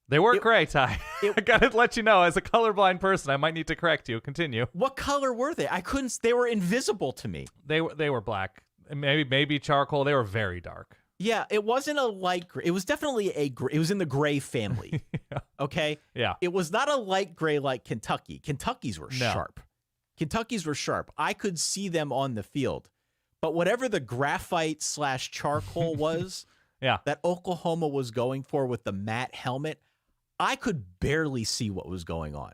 They were gray, Ty. I gotta let you know, as a colorblind person, I might need to correct you. Continue. What color were they? I couldn't. They were invisible to me. They were black. Maybe charcoal. They were very dark. Yeah, it wasn't a light gray. It was definitely a gray. It was in the gray family. Yeah. Okay? Yeah. It was not a light gray like Kentucky. Kentucky's were sharp. Kentucky's were sharp. I could see them on the field. But whatever the graphite / charcoal was that Oklahoma was going for with the matte helmet, I could barely see what was going on.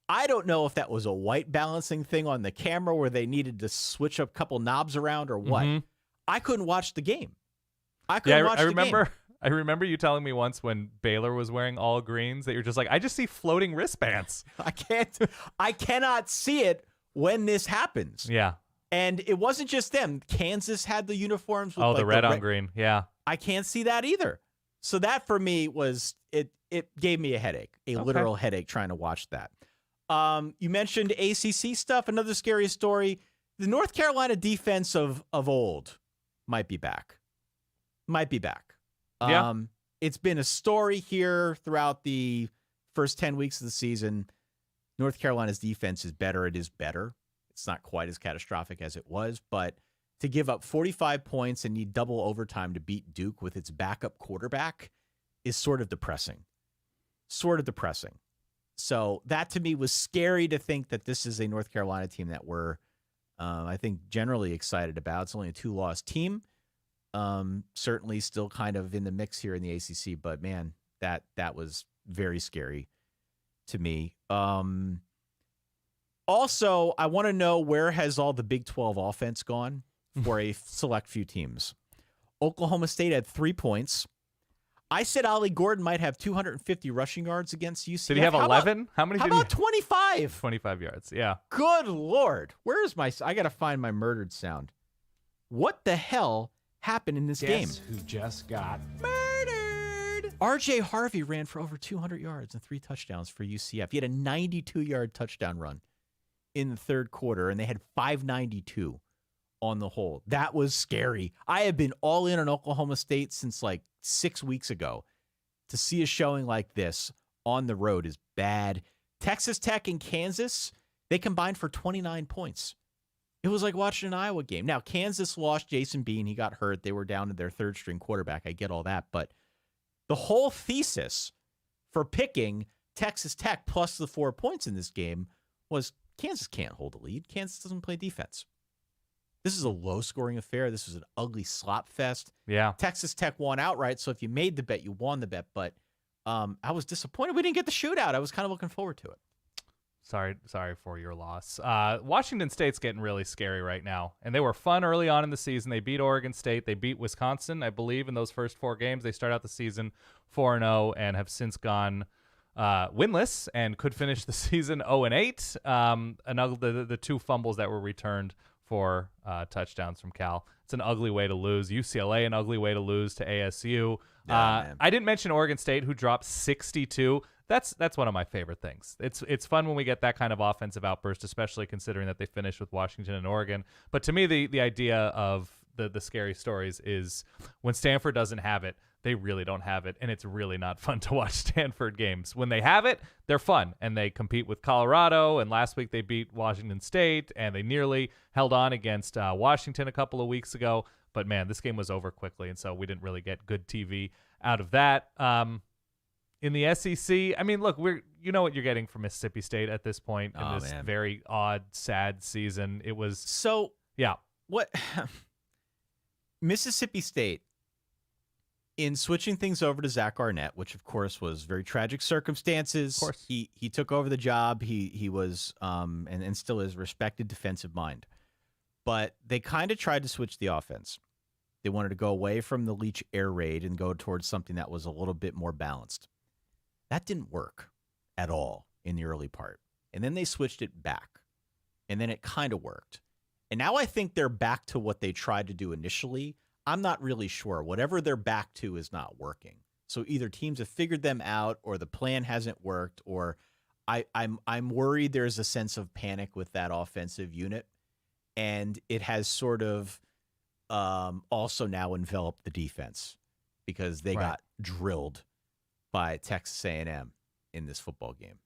I don't know if that was a white balancing thing on the camera where they needed to switch a couple knobs around or what. Mm-hmm. I couldn't watch the game. I remember you telling me once when Baylor was wearing all greens that you're just like, I just see floating wristbands. I cannot see it when this happens. Yeah. And it wasn't just them. Kansas had the uniforms with the red on green. Yeah. I can't see that either. So that for me was it gave me a headache, literal headache trying to watch that. You mentioned ACC stuff. Another scary story. The North Carolina defense of old might be back. Yeah. It's been a story here throughout the first 10 weeks of the season. North Carolina's defense is better. It is better. It's not quite as catastrophic as it was, but to give up 45 points and need double overtime to beat Duke with its backup quarterback is sort of depressing. So that to me was scary to think that this is a North Carolina team that we're, I think, generally excited about. It's only a 2-loss team. Certainly still kind of in the mix here in the ACC, but man, that was very scary to me. Also, I want to know, where has all the Big 12 offense gone for a select few teams? Oklahoma State had 3 points. I said Ollie Gordon might have 250 rushing yards against UCF. Did he have 11? How many? How about 25? 25 yards, yeah. Good Lord. Where is my... I got to find my murdered sound. What the hell happened in this game? Guess who just got murdered? R.J. Harvey ran for over 200 yards and 3 touchdowns for UCF. He had a 92-yard touchdown run in the third quarter, and they had 592 on the whole. That was scary. I have been all in on Oklahoma State since like 6 weeks ago. To see a showing like this on the road is bad. Texas Tech and Kansas, they combined for 29 points. It was like watching an Iowa game. Now, Kansas lost Jason Bean. He got hurt. They were down to their third-string quarterback. I get all that. But the whole thesis for picking Texas Tech plus the 4 points in this game was Kansas can't hold a lead. Kansas doesn't play defense. This is a low-scoring affair. This was an ugly slop fest. Yeah. Texas Tech won outright, so if you made the bet, you won the bet. But I was disappointed we didn't get the shootout. I was kind of looking forward to it. Sorry for your loss. Washington State's getting really scary right now, and they were fun early on in the season. They beat Oregon State. They beat Wisconsin, I believe, in those first 4 games. They start out the season 4-0 and have since gone winless and could finish the season 0-8. The 2 fumbles that were returned for touchdowns from Cal. It's an ugly way to lose. UCLA, an ugly way to lose to ASU. I didn't mention Oregon State, who dropped 62. That's one of my favorite things. It's fun when we get that kind of offensive outburst, especially considering that they finished with Washington and Oregon. But to me, the idea of the scary stories is when Stanford doesn't have it, they really don't have it, and it's really not fun to watch Stanford games. When they have it, they're fun, and they compete with Colorado, and last week they beat Washington State, and they nearly held on against Washington a couple of weeks ago. But, man, this game was over quickly, and so we didn't really get good TV out of that. In the SEC, I mean, look, you know what you're getting from Mississippi State at this point in this very odd, sad season. It was so. Yeah. What Mississippi State, in switching things over to Zach Arnett, which of course was very tragic circumstances. Of course. He took over the job. He was and still is respected defensive mind. But they kind of tried to switch the offense. They wanted to go away from the Leach air raid and go towards something that was a little bit more balanced. That didn't work at all in the early part. And then they switched it back. And then it kind of worked. And now I think they're back to what they tried to do initially. I'm not really sure. Whatever they're back to is not working. So either teams have figured them out, or the plan hasn't worked, or I'm worried there's a sense of panic with that offensive unit, and it has sort of also now enveloped the defense because they got drilled by Texas A&M in this football game.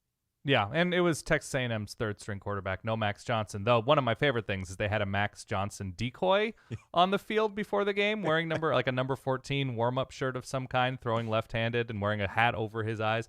Yeah, and it was Texas A&M's third-string quarterback, no Max Johnson. Though one of my favorite things is they had a Max Johnson decoy on the field before the game, wearing a number 14 warm-up shirt of some kind, throwing left-handed and wearing a hat over his eyes.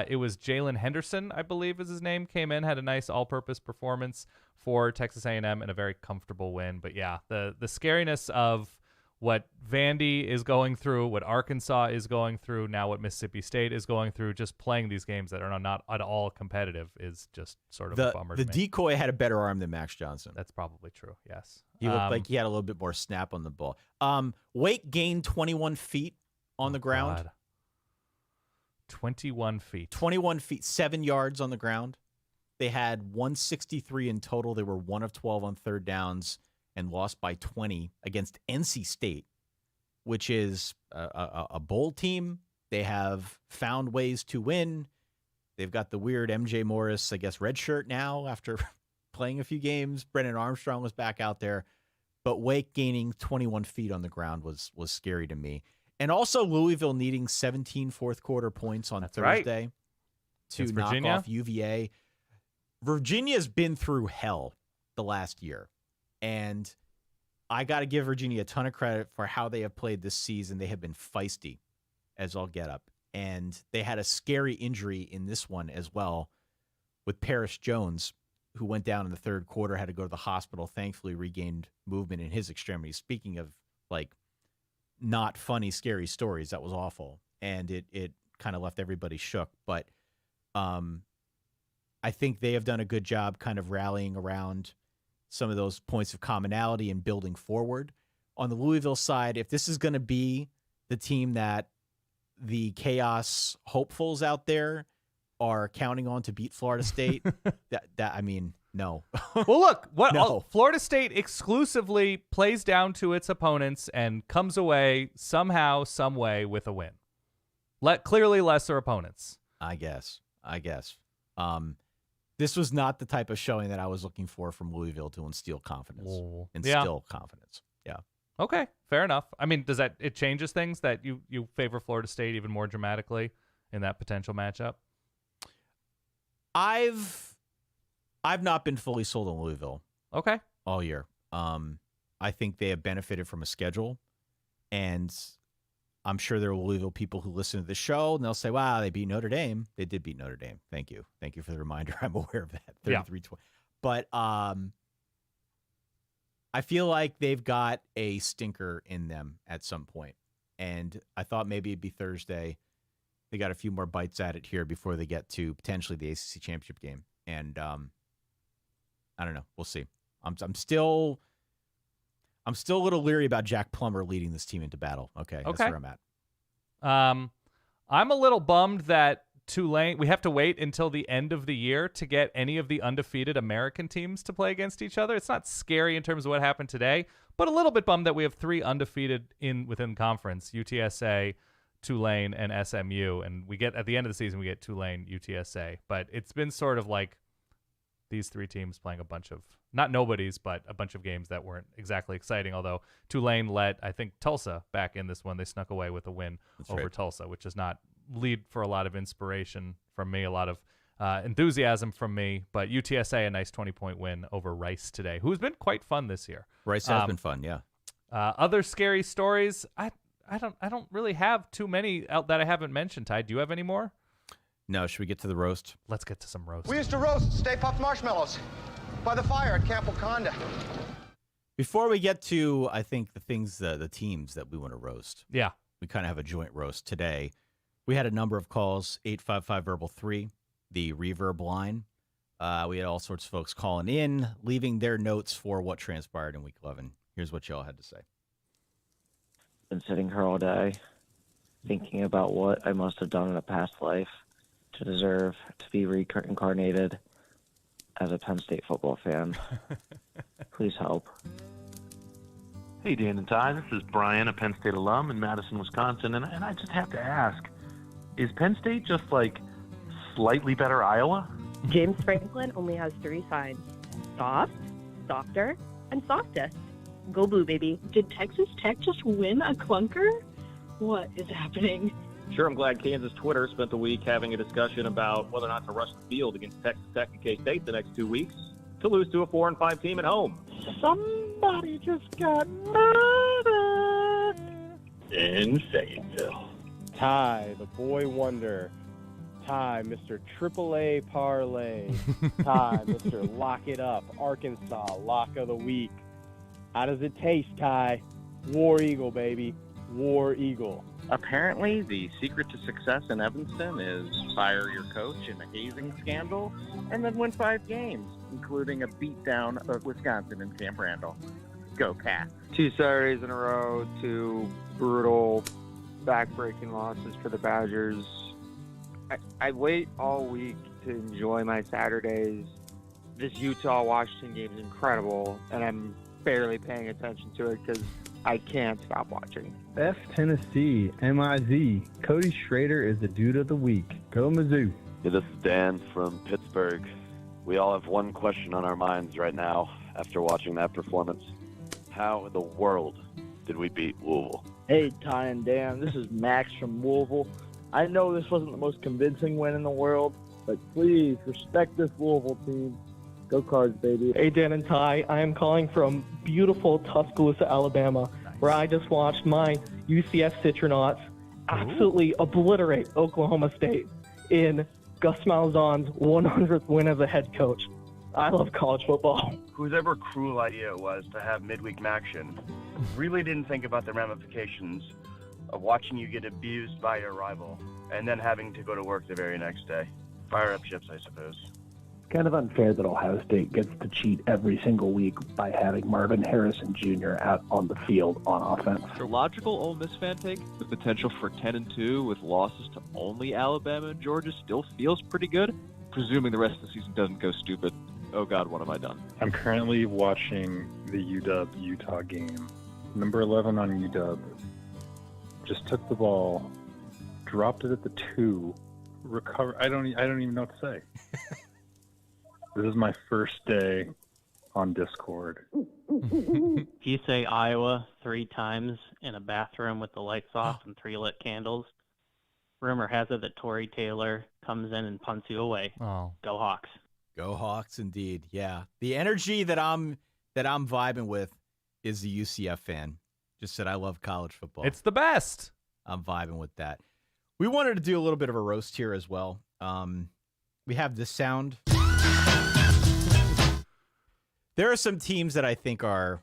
It was Jalen Henderson, I believe is his name, came in, had a nice all-purpose performance for Texas A&M and a very comfortable win. But yeah, the scariness of what Vandy is going through, what Arkansas is going through, now what Mississippi State is going through, just playing these games that are not at all competitive is just sort of a bummer to me. The decoy had a better arm than Max Johnson. That's probably true, yes. He looked like he had a little bit more snap on the ball. Wake gained 21 feet on the ground. God. 21 feet. 21 feet, 7 yards on the ground. They had 163 in total. They were 1 of 12 on third downs and lost by 20 against NC State, which is a bowl team. They have found ways to win. They've got the weird MJ Morris, I guess, red shirt now after playing a few games. Brennan Armstrong was back out there. But Wake gaining 21 feet on the ground was scary to me. And also Louisville needing 17 fourth-quarter points on Thursday to knock off UVA. Virginia's been through hell the last year. And I got to give Virginia a ton of credit for how they have played this season. They have been feisty as all get up. And they had a scary injury in this one as well with Paris Jones, who went down in the third quarter, had to go to the hospital, thankfully regained movement in his extremities. Speaking of, not funny, scary stories, that was awful. And it kind of left everybody shook. But I think they have done a good job kind of rallying around some of those points of commonality and building forward. On the Louisville side, if this is going to be the team that the chaos hopefuls out there are counting on to beat Florida State, no. Well, look, No. Florida State exclusively plays down to its opponents and comes away somehow, some way with a win. Clearly lesser opponents. I guess. This was not the type of showing that I was looking for from Louisville to instill confidence. Confidence. Yeah. Okay, fair enough. I mean, it changes things that you favor Florida State even more dramatically in that potential matchup? I've not been fully sold on Louisville. Okay. All year. I think they have benefited from a schedule, and I'm sure there are Louisville people who listen to the show, and they'll say, wow, they beat Notre Dame. They did beat Notre Dame. Thank you. Thank you for the reminder. I'm aware of that. 33-20. But I feel like they've got a stinker in them at some point. And I thought maybe it'd be Thursday. They got a few more bites at it here before they get to potentially the ACC championship game. And I don't know. We'll see. I'm still a little leery about Jack Plummer leading this team into battle. Okay. That's where I'm at. I'm a little bummed that Tulane, we have to wait until the end of the year to get any of the undefeated American teams to play against each other. It's not scary in terms of what happened today, but a little bit bummed that we have 3 undefeated within conference, UTSA, Tulane, and SMU. And we get, at the end of the season, we get Tulane, UTSA. But it's been sort of like these 3 teams playing a bunch of, not nobodies, but a bunch of games that weren't exactly exciting. Although Tulane let, I think, Tulsa back in this one. They snuck away with a win over Tulsa, which does not lead for a lot of inspiration from me, a lot of enthusiasm from me. But UTSA, a nice 20-point win over Rice today, who's been quite fun this year. Rice has been fun, yeah. Other scary stories, I don't really have too many out that I haven't mentioned. Ty, do you have any more? No, should we get to the roast? Let's get to some roast. We used to roast Stay Puft marshmallows by the fire at Camp Wakanda. Before we get to, I think, the things, the teams that we want to roast. Yeah. We kind of have a joint roast today. We had a number of calls, 855-VERBAL-3, the reverb line. We had all sorts of folks calling in, leaving their notes for what transpired in Week 11. Here's what y'all had to say. Been sitting here all day thinking about what I must have done in a past life to deserve to be reincarnated as a Penn State football fan. Please help. Hey, Dan and Ty, this is Brian, a Penn State alum in Madison, Wisconsin, and I just have to ask, is Penn State just like slightly better Iowa? James Franklin only has 3 signs: soft, softer, and softest. Go Blue, baby. Did Texas Tech just win a clunker? What is happening? Sure, I'm glad Kansas Twitter spent the week having a discussion about whether or not to rush the field against Texas Tech and K-State the next 2 weeks to lose to a 4-5 team at home. Somebody just got murdered In Fayetteville. Ty, the boy wonder. Ty, Mr. AAA Parlay. Ty, Mr. Lock It Up, Arkansas, Lock of the Week. How does it taste, Ty? War Eagle, baby. War Eagle. Apparently, the secret to success in Evanston is fire your coach in a hazing scandal and then win 5 games, including a beatdown of Wisconsin in Camp Randall. Go Cats. 2 Saturdays in a row, 2 brutal, back-breaking losses for the Badgers. I wait all week to enjoy my Saturdays. This Utah-Washington game is incredible, and I'm barely paying attention to it because I can't stop watching. F Tennessee, MIZ. Cody Schrader is the dude of the week. Go Mizzou. Yeah, this is Dan from Pittsburgh. We all have one question on our minds right now after watching that performance. How in the world did we beat Louisville? Hey, Ty and Dan, this is Max from Louisville. I know this wasn't the most convincing win in the world, but please respect this Louisville team. Go Cards, baby. Hey, Dan and Ty, I am calling from beautiful Tuscaloosa, Alabama, where I just watched my UCF Citronauts absolutely obliterate Oklahoma State in Gus Malzahn's 100th win as a head coach. I love college football. Whoever cruel idea it was to have midweek action really didn't think about the ramifications of watching you get abused by your rival and then having to go to work the very next day. Fire up ships, I suppose. Kind of unfair that Ohio State gets to cheat every single week by having Marvin Harrison Jr. out on the field on offense. The logical Ole Miss fan take, the potential for 10-2 with losses to only Alabama and Georgia still feels pretty good, presuming the rest of the season doesn't go stupid. Oh God, what have I done? I'm currently watching the UW-Utah game. Number 11 on UW just took the ball, dropped it at the 2, recovered. I don't even know what to say. This is my first day on Discord. If you say Iowa 3 times in a bathroom with the lights off and 3 lit candles, rumor has it that Tory Taylor comes in and punts you away. Oh. Go Hawks. Go Hawks, indeed. Yeah. The energy that I'm vibing with is the UCF fan. Just said I love college football. It's the best. I'm vibing with that. We wanted to do a little bit of a roast here as well. We have this sound. There are some teams that I think are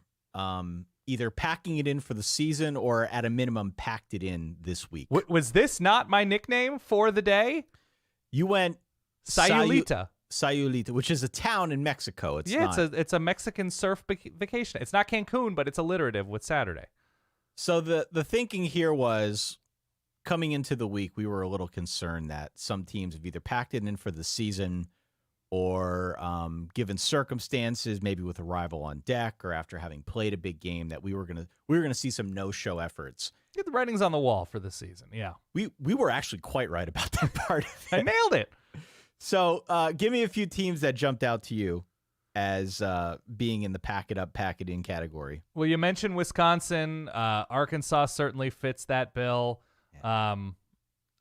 either packing it in for the season or at a minimum packed it in this week. Was this not my nickname for the day? You went Sayulita. Sayulita, which is a town in Mexico. It's a Mexican surf vacation. It's not Cancun, but it's alliterative with Saturday. So the thinking here was, coming into the week, we were a little concerned that some teams have either packed it in for the season or given circumstances, maybe with a rival on deck or after having played a big game, that we were gonna see some no-show efforts. Get the writing's on the wall for the season. Yeah, we were actually quite right about that part of it. I nailed it. So give me a few teams that jumped out to you as being in the pack it up, pack it in category. Well, you mentioned Wisconsin. Arkansas certainly fits that bill. Yeah.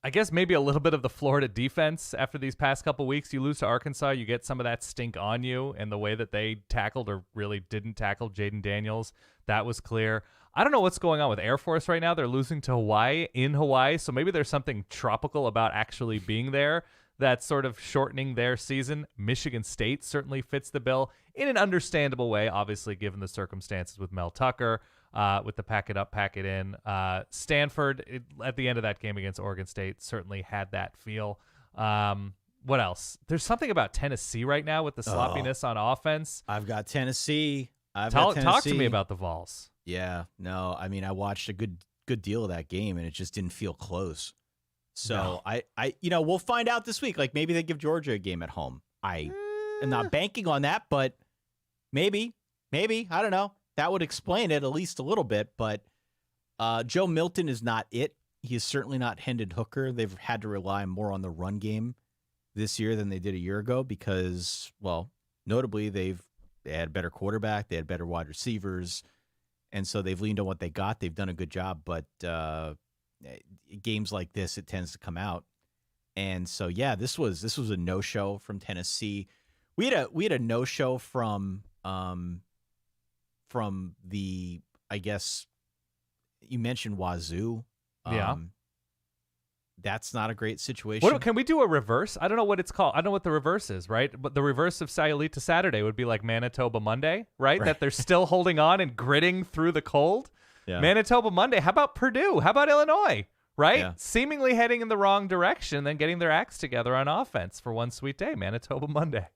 I guess maybe a little bit of the Florida defense after these past couple weeks. You lose to Arkansas, you get some of that stink on you, and the way that they tackled or really didn't tackle Jaden Daniels, that was clear. I don't know what's going on with Air Force right now. They're losing to Hawaii in Hawaii, so maybe there's something tropical about actually being there that's sort of shortening their season. Michigan State certainly fits the bill in an understandable way, obviously, given the circumstances with Mel Tucker, with the pack it up, pack it in. Stanford, at the end of that game against Oregon State, certainly had that feel. What else? There's something about Tennessee right now with the sloppiness on offense. I've got Tennessee. Talk to me about the Vols. Yeah, no, I mean, I watched a good deal of that game, and it just didn't feel close. So no. I we'll find out this week. Like, maybe they give Georgia a game at home. I am not banking on that, but maybe, I don't know. that would explain it at least a little bit. But Joe Milton is not it. He is certainly not Hendon Hooker. They've had to rely more on the run game this year than they did a year ago because, well, notably they had a better quarterback, they had better wide receivers, and so they've leaned on what they got. They've done a good job, but games like this, it tends to come out. And so, yeah, this was a no-show from Tennessee. We had a no-show from the, I guess you mentioned Wazoo. Yeah. That's not a great situation. Can we do a reverse? I don't know what it's called. I don't know what the reverse is, right? But the reverse of Sayulita Saturday would be like Manitoba Monday, right? That they're still holding on and gritting through the cold. Yeah. Manitoba Monday. How about Purdue? How about Illinois? Right? Yeah. Seemingly heading in the wrong direction, then getting their acts together on offense for one sweet day. Manitoba Monday.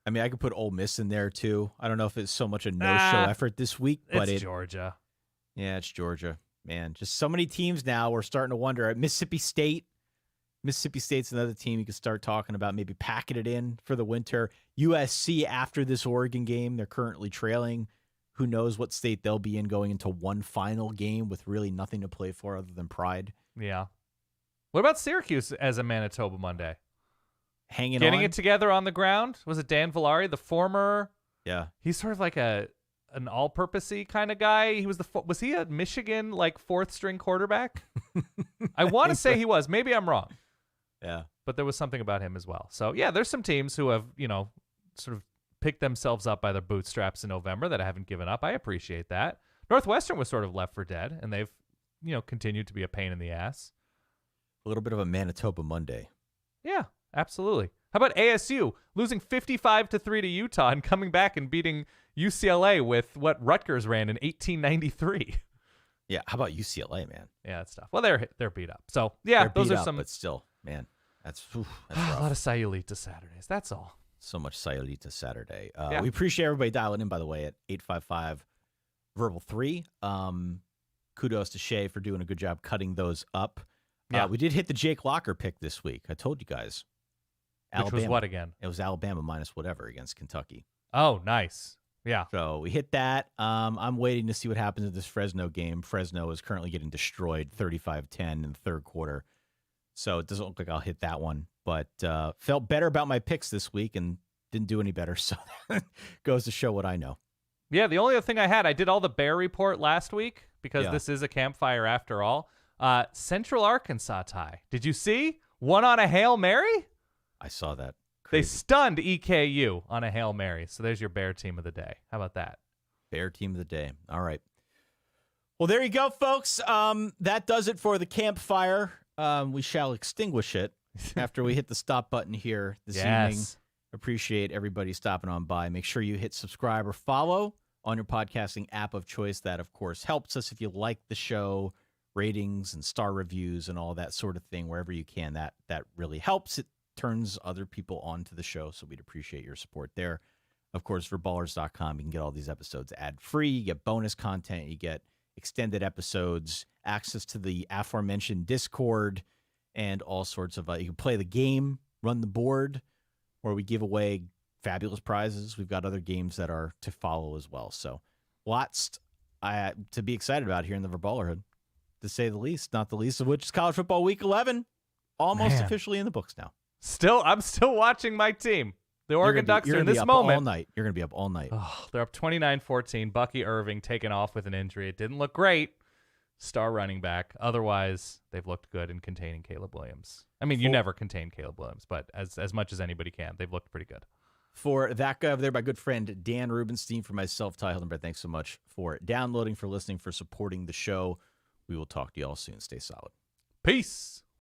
I mean, I could put Ole Miss in there too. I don't know if it's so much a no-show effort this week, but it's Georgia. Yeah, it's Georgia. Man, just so many teams now. We're starting to wonder. Mississippi State. Mississippi State's another team you could start talking about, maybe packing it in for the winter. USC, after this Oregon game, they're currently trailing. Who knows what state they'll be in going into one final game with really nothing to play for other than pride. Yeah. What about Syracuse as a Manitoba Monday? Getting it together on the ground? Was it Dan Villari, the former? Yeah. He's sort of like an all-purpose-y kind of guy. He was he a Michigan fourth string quarterback? I want to say he was. Maybe I'm wrong. Yeah. But there was something about him as well. So, yeah, there's some teams who have, sort of picked themselves up by their bootstraps in November that I haven't given up. I appreciate that. Northwestern was sort of left for dead, and they've, continued to be a pain in the ass. A little bit of a Manitoba Monday. Yeah, absolutely. How about ASU losing 55-3 to Utah and coming back and beating UCLA with what Rutgers ran in 1893? Yeah, how about UCLA, man? Yeah, that's tough. Well, they're beat up. So, yeah, those are some. But still, man, that's a lot of Sayulita Saturdays. That's all. So much Sayulita Saturday. Yeah. We appreciate everybody dialing in, by the way, at 855-Verbal-3. Kudos to Shay for doing a good job cutting those up. Yeah. We did hit the Jake Locker pick this week. I told you guys. Which was what again? It was Alabama minus whatever against Kentucky. Oh, nice. Yeah. So we hit that. I'm waiting to see what happens in this Fresno game. Fresno is currently getting destroyed 35-10 in the third quarter. So it doesn't look like I'll hit that one. But felt better about my picks this week and didn't do any better. So goes to show what I know. Yeah, the only other thing I did all the Bear Report last week because this is a campfire after all. Central Arkansas tie. Did you see? One on a Hail Mary? I saw that. They stunned EKU on a Hail Mary. So there's your Bear team of the day. How about that? Bear team of the day. All right. Well, there you go, folks. That does it for the campfire. We shall extinguish it after we hit the stop button here this evening. Appreciate everybody stopping on by. Make sure you hit subscribe or follow on your podcasting app of choice. That, of course, helps us if you like the show, ratings and star reviews and all that sort of thing. Wherever you can, that really helps. It turns other people onto the show, so we'd appreciate your support there. Of course, for ballers.com, you can get all these episodes ad-free. You get bonus content. You get extended episodes, access to the aforementioned Discord, and all sorts of you can play the game, run the board, where we give away fabulous prizes. We've got other games that are to follow as well. So lots to be excited about here in the Verballerhood, to say the least, not the least of which is College Football Week 11, almost officially in the books now. I'm still watching my team. The Oregon Ducks are in this moment. All night. You're going to be up all night. Oh, they're up 29-14. Bucky Irving taken off with an injury. It didn't look great. Star running back. Otherwise, they've looked good in containing Caleb Williams. I mean, you never contain Caleb Williams, but as much as anybody can, they've looked pretty good. For that guy over there, my good friend Dan Rubenstein, for myself, Ty Hildenberg, thanks so much for downloading, for listening, for supporting the show. We will talk to you all soon. Stay solid. Peace.